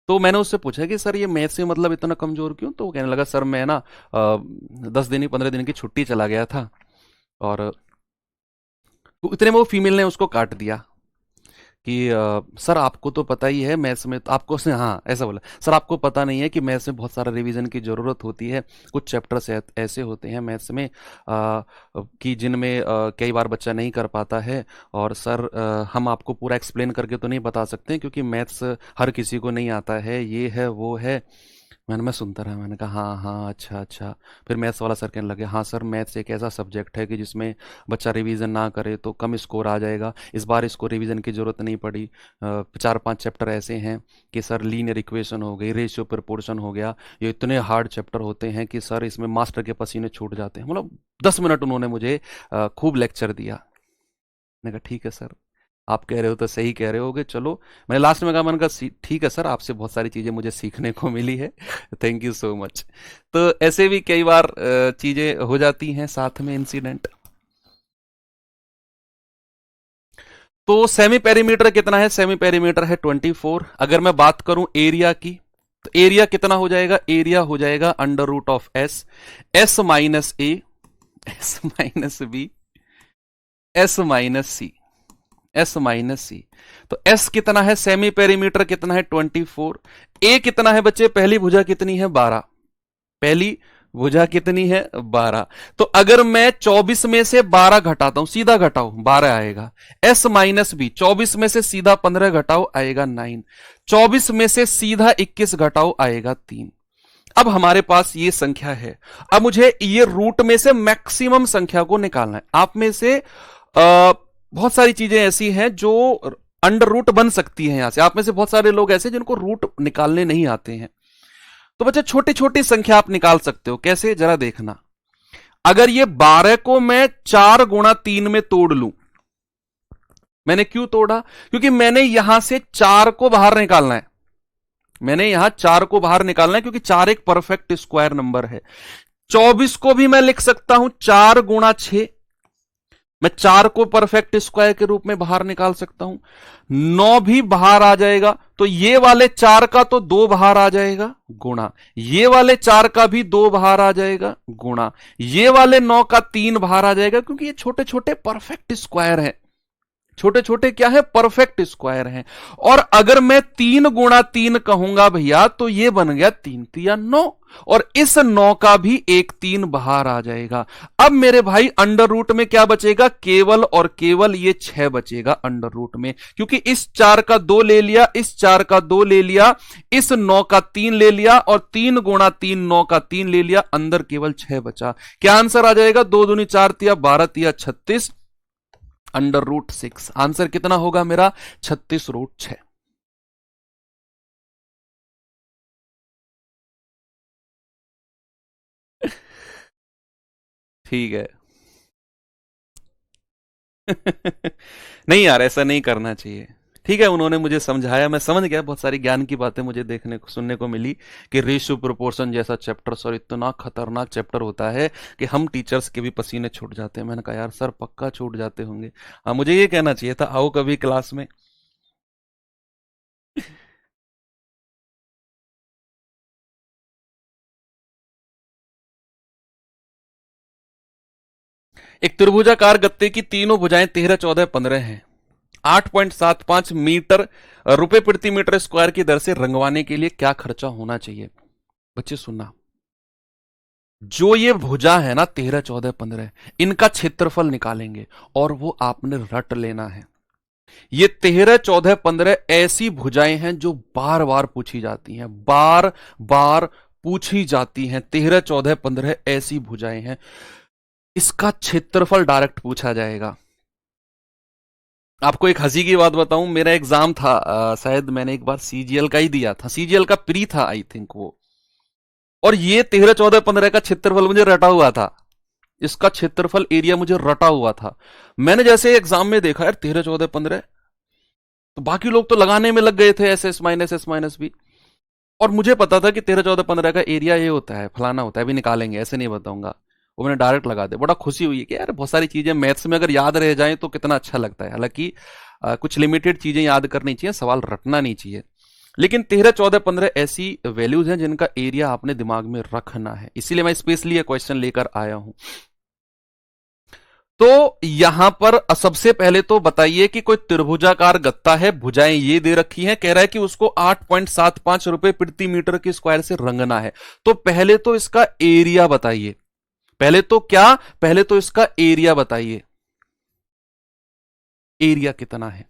तो मैंने उससे पूछा कि सर ये मैथ से मतलब इतना कमजोर क्यों। तो वो कहने लगा सर मैं ना 10 दिन 15 दिन की छुट्टी चला गया था, और तो इतने में वो फीमेल ने उसको काट दिया कि सर आपको तो पता ही है मैथ्स में, तो आपको उसने हाँ ऐसा बोला, सर आपको पता नहीं है कि मैथ्स में बहुत सारा रिवीजन की ज़रूरत होती है। कुछ चैप्टर्स ऐसे होते हैं मैथ्स में कि जिनमें कई बार बच्चा नहीं कर पाता है। और सर हम आपको पूरा एक्सप्लेन करके तो नहीं बता सकते, क्योंकि मैथ्स हर किसी को नहीं आता है, ये है वो है। मैं सुनता रहा, मैंने कहा हाँ हाँ अच्छा अच्छा। फिर मैथ्स वाला सर कहने लगे, हाँ सर मैथ्स एक ऐसा सब्जेक्ट है कि जिसमें बच्चा रिवीजन ना करे तो कम स्कोर आ जाएगा। इस बार इसको रिवीजन की ज़रूरत नहीं पड़ी। 4-5 चैप्टर ऐसे हैं कि सर लीनियर इक्वेशन हो गई, रेशियो प्रपोर्शन हो गया, ये इतने हार्ड चैप्टर होते हैं कि सर इसमें मास्टर के पसीने छूट जाते हैं। मतलब 10 मिनट उन्होंने मुझे खूब लेक्चर दिया। मैंने कहा ठीक है सर, आप कह रहे हो तो सही कह रहे होगे, चलो। मैंने लास्ट में कहा, मैंने कहा ठीक है सर, आपसे बहुत सारी चीज़ें मुझे सीखने को मिली है, थैंक यू सो मच। तो ऐसे भी कई बार चीज़ें हो जाती हैं साथ में, इंसिडेंट। तो सेमी पेरीमीटर कितना है, सेमी पेरीमीटर है 24। अगर मैं बात करूं एरिया की, तो एरिया कितना हो जाएगा, एरिया हो जाएगा under root of S, S minus A, S minus B, S minus C, S minus C. तो एस कितना है, सेमी पेरीमीटर कितना है 24। ए कितना है बच्चे, पहली भुजा कितनी है 12, पहली भुजा कितनी है 12। तो अगर मैं 24 में से 12 घटाता हूं, सीधा घटाओ 12 आएगा। एस माइनस बी, 24 में से सीधा 15 घटाओ आएगा 9, 24 में से सीधा 21 घटाओ आएगा 3। अब हमारे पास ये संख्या है। अब मुझे ये रूट में से मैक्सिमम संख्या को निकालना है। आप में से बहुत सारी चीजें ऐसी हैं जो अंडर रूट बन सकती हैं। यहां से आप में से बहुत सारे लोग ऐसे जिनको रूट निकालने नहीं आते हैं। तो बच्चे छोटी छोटी संख्या आप निकाल सकते हो, कैसे जरा देखना। अगर ये 12 को मैं 4 गुणा 3 में तोड़ लूं, मैंने क्यों तोड़ा, क्योंकि मैंने यहां से 4 को बाहर निकालना है। मैंने यहां 4 को बाहर निकालना है, क्योंकि 4 एक परफेक्ट स्क्वायर नंबर है। 24 को भी मैं लिख सकता हूं 4 गुणा 6, मैं 4 को परफेक्ट स्क्वायर के रूप में बाहर निकाल सकता हूं। 9 भी बाहर आ जाएगा, तो ये वाले 4 का तो 2 बाहर आ जाएगा गुणा, ये वाले 4 का भी 2 बाहर आ जाएगा गुणा, ये वाले 9 का 3 बाहर आ जाएगा, क्योंकि ये छोटे छोटे परफेक्ट स्क्वायर हैं। छोटे छोटे क्या है, परफेक्ट स्क्वायर हैं। और अगर मैं 3 गुणा 3 कहूंगा भैया, तो ये बन गया 3 तिया 9, और इस 9 का भी एक 3 बाहर आ जाएगा। अब मेरे भाई अंडर रूट में क्या बचेगा, केवल और केवल ये 6 बचेगा अंडर रूट में, क्योंकि इस 4 का 2 ले लिया, इस 4 का 2 ले लिया, इस 9 का 3 ले लिया, और 3 गुणा 3 9 का 3 ले लिया, अंदर केवल 6 बचा। क्या आंसर आ जाएगा, 2 दूनी 4 तिया 12 तिया 36, अंडर रूट 6। आंसर कितना होगा मेरा, 36 रूट 6। ठीक है। नहीं यार, ऐसा नहीं करना चाहिए। ठीक है, उन्होंने मुझे समझाया, मैं समझ गया, बहुत सारी ज्ञान की बातें मुझे देखने को सुनने को मिली कि रेशियो प्रोपोर्शन जैसा चैप्टर सर इतना खतरनाक चैप्टर होता है कि हम टीचर्स के भी पसीने छूट जाते हैं। मैंने कहा यार सर पक्का छूट जाते होंगे। हाँ, मुझे ये कहना चाहिए था, आओ कभी क्लास में। एक त्रिभुजाकार गत्ते की तीनों भुजाएं 13, 14, 15 हैं। 8.75 मीटर रुपए प्रति मीटर स्क्वायर की दर से रंगवाने के लिए क्या खर्चा होना चाहिए? बच्चे सुनना, जो ये भुजा है ना 13, 14, 15, इनका क्षेत्रफल निकालेंगे और वो आपने रट लेना है। ये 13, 14, 15 ऐसी भुजाएं हैं जो बार बार पूछी जाती हैं, बार बार पूछी जाती हैं। 13, 14, 15 ऐसी भुजाएं हैं, इसका क्षेत्रफल डायरेक्ट पूछा जाएगा। आपको एक हंसी की बात बताऊं, मेरा एग्जाम था, शायद मैंने एक बार सीजीएल का ही दिया था, सीजीएल का प्री था आई थिंक वो, और ये 13, 14, 15 का क्षेत्रफल मुझे रटा हुआ था। इसका क्षेत्रफल एरिया मुझे रटा हुआ था। मैंने जैसे एग्जाम में देखा यार 13, 14, 15, तो बाकी लोग तो लगाने में लग गए थे एस माइनस बी, और मुझे पता था कि 13, 14, 15 का एरिया ये होता है, फलाना होता है, अभी निकालेंगे, ऐसे नहीं बताऊंगा। वो मैंने डायरेक्ट लगा दे। बड़ा खुशी हुई है कि यार बहुत सारी चीजें मैथ्स में अगर याद रह जाएं तो कितना अच्छा लगता है। हालांकि कुछ लिमिटेड चीजें याद करनी चाहिए, सवाल रटना नहीं चाहिए, लेकिन 13, 14, 15 ऐसी वैल्यूज हैं जिनका एरिया आपने दिमाग में रखना है, इसीलिए मैं स्पेशली ये क्वेश्चन लेकर आया हूं। तो यहां पर सबसे पहले तो बताइए कि कोई त्रिभुजाकार गत्ता है, भुजाएं ये दे रखी हैं, कह रहा है कि उसको 8.75 रुपए प्रति मीटर के स्क्वायर से रंगना है। तो पहले तो इसका एरिया बताइए, पहले तो क्या, पहले तो इसका एरिया बताइए, एरिया कितना है।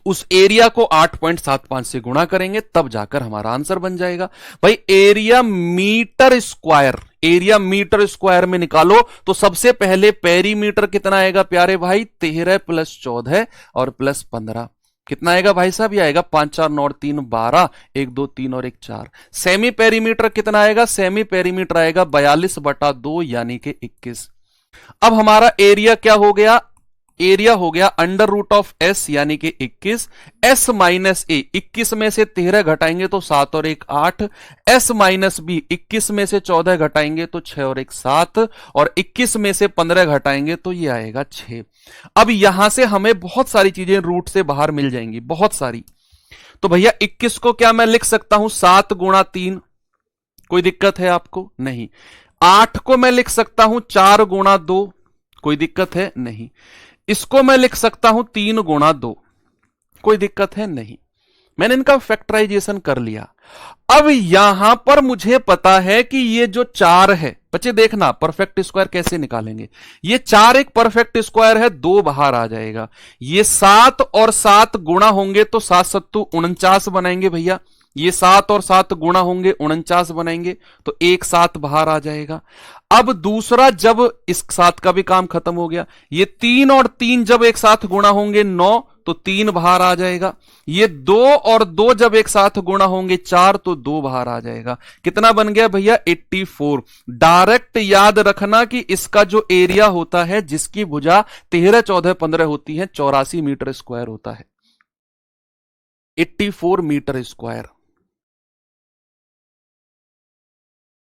उस एरिया को 8.75 से गुणा करेंगे तब जाकर हमारा आंसर बन जाएगा। भाई area meter square, area meter square में निकालो तो सबसे पहले पेरीमीटर कितना आएगा प्यारे भाई, 13 + 14 और प्लस 15 कितना आएगा भाई साहब, ये आएगा 5, 4, 9, 3, 12, 1, 2, 3 और 1, 4। सेमी पेरीमीटर कितना आएगा, सेमी पेरीमीटर आएगा 42/2 यानी कि 21। अब हमारा एरिया क्या हो गया, एरिया हो गया √(s) यानी कि 21, s माइनस ए, 21 में से 13 घटाएंगे तो 7 और 1 8, s माइनस बी, 21 में से 14 घटाएंगे तो 6 और 1 7, और 21 में से 15 घटाएंगे तो ये आएगा 6। अब यहां से हमें बहुत सारी चीजें रूट से बाहर मिल जाएंगी, बहुत सारी। तो भैया 21 को क्या मैं लिख सकता हूं 7 × 3, कोई दिक्कत है आपको, नहीं। 8 को मैं लिख सकता हूं 4 × 2, कोई दिक्कत है नहीं। इसको मैं लिख सकता हूं 3 × 2, कोई दिक्कत है नहीं। मैंने इनका फैक्टराइजेशन कर लिया। अब यहां पर मुझे पता है कि ये जो 4 है, बच्चे देखना परफेक्ट स्क्वायर कैसे निकालेंगे। ये 4 एक परफेक्ट स्क्वायर है, 2 बाहर आ जाएगा। ये 7 और 7 गुणा होंगे तो 7 7 49 बनाएंगे भैया। ये 7 और 7 गुणा होंगे 49 बनाएंगे, तो 1 7 बाहर आ जाएगा। अब दूसरा, जब इस 7 का भी काम खत्म हो गया, ये 3 और 3 जब एक साथ गुणा होंगे 9, तो 3 बाहर आ जाएगा। ये 2 और 2 जब एक साथ गुणा होंगे 4, तो 2 बाहर आ जाएगा। कितना बन गया भैया 84। डायरेक्ट याद रखना कि इसका जो एरिया होता है, जिसकी भुजा 13, 14, 15 होती है, 84 मीटर स्क्वायर होता है, 84 मीटर स्क्वायर।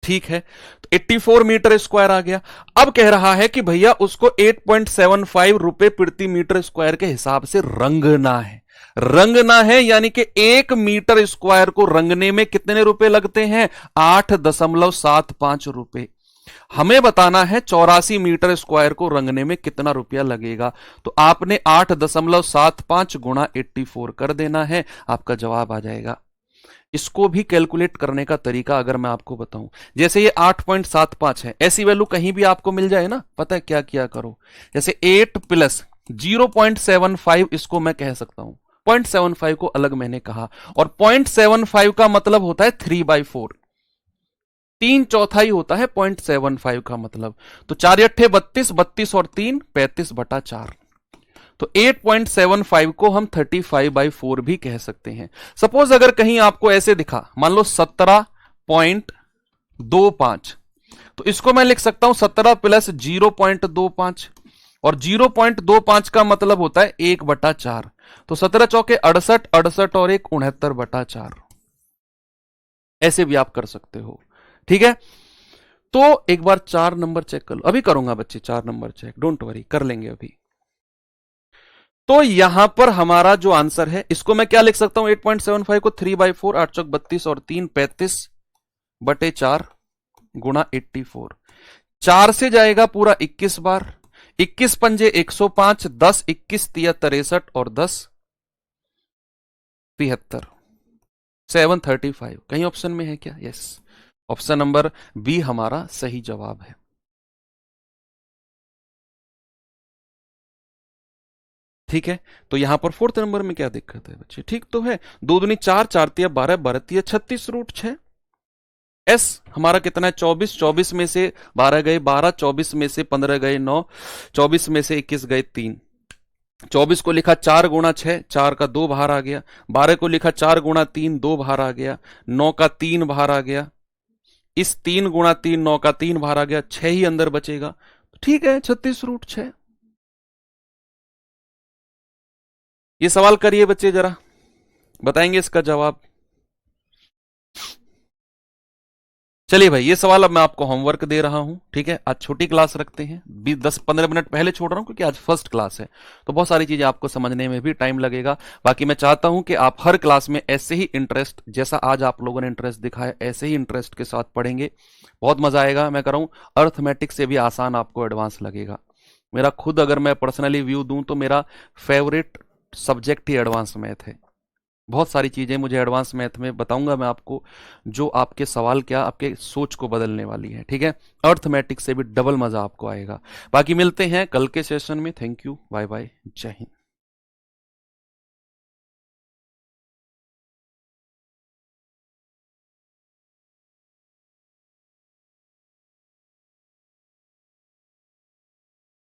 ठीक है, तो 84 मीटर स्क्वायर आ गया। अब कह रहा है कि भैया उसको 8.75 रुपए प्रति मीटर स्क्वायर के हिसाब से रंगना है। रंगना है यानी कि 1 मीटर स्क्वायर को रंगने में कितने रुपए लगते हैं, 8.75 रुपए। हमें बताना है 84 मीटर स्क्वायर को रंगने में कितना रुपया लगेगा। तो आपने 8.75 गुणा 84 कर देना है, आपका जवाब आ जाएगा। इसको भी कैलकुलेट करने का तरीका अगर मैं आपको बताऊं, जैसे ये 8.75 है, ऐसी वैल्यू कहीं भी आपको मिल जाए ना, पता है क्या किया करो, जैसे 8 + 0.75 इसको मैं कह सकता हूं, 0.75 को अलग मैंने कहा, और 0.75 का मतलब होता है 3/4, 3/4 होता है 0.75 का मतलब। तो 4 8 32, 32 और 3 35/4। तो 8.75 को हम 35/4 भी कह सकते हैं। सपोज अगर कहीं आपको ऐसे दिखा, मान लो 17.25, तो इसको मैं लिख सकता हूं 17 + 0.25, और 0.25 का मतलब होता है 1/4। तो 17 चौके 68, 68 और 1 69/4। ऐसे भी आप कर सकते हो, ठीक है। तो एक बार 4 नंबर चेक कर लो, अभी करूंगा बच्चे 4 नंबर चेक, डोंट वरी, कर लेंगे अभी। तो यहां पर हमारा जो आंसर है, इसको मैं क्या लिख सकता हूं, 8.75 को 3/4, 8 चौक 32 और 3 35/4 गुणा 84। 4 से जाएगा पूरा 21 बार, 21 पंजे 105, 10 21 तिया 63 और 10 73, 735। कहीं ऑप्शन में है क्या? यस, ऑप्शन नंबर बी हमारा सही जवाब है। ठीक है, तो यहां पर फोर्थ नंबर में क्या दिक्कत है बच्चे? ठीक तो है, 2 दूनी 4, 4 तिया 12, 12 तिया 36 रूट 6। एस हमारा कितना है? 24, 24 में से 12 गए 12, 24 में से 15 गए 9, 24 में से 21 गए 3। 24 को लिखा 4 गुणा 6, 4 का 2 बाहर आ गया। 12 को लिखा 4 गुणा 3, 2 बाहर आ गया। 9 का 3 बाहर आ गया। इस 3 गुणा 3, 9 का 3 बाहर आ गया, 6 ही अंदर बचेगा। ठीक है, 36 रूट 6। ये सवाल करिए बच्चे, जरा बताएंगे इसका जवाब। चलिए भाई, ये सवाल अब मैं आपको होमवर्क दे रहा हूं, ठीक है। आज छोटी क्लास रखते हैं, 10-15 मिनट पहले छोड़ रहा हूं क्योंकि आज फर्स्ट क्लास है, तो बहुत सारी चीजें आपको समझने में भी टाइम लगेगा। बाकी मैं चाहता हूं कि आप हर क्लास में ऐसे ही इंटरेस्ट, जैसा आज आप लोगों ने इंटरेस्ट दिखाया, ऐसे ही इंटरेस्ट के साथ पढ़ेंगे, बहुत मजा आएगा। मैं कह रहा हूं अर्थमेटिक से भी आसान आपको एडवांस लगेगा। मेरा खुद अगर मैं पर्सनली व्यू दूं तो मेरा फेवरेट सब्जेक्ट ही एडवांस मैथ है। बहुत सारी चीजें मुझे एडवांस मैथ में बताऊंगा मैं आपको, जो आपके सवाल क्या, आपके सोच को बदलने वाली है, ठीक है। अर्थमेटिक्स से भी डबल मजा आपको आएगा। बाकी मिलते हैं कल के सेशन में। थैंक यू, बाय बाय, जय हिंद।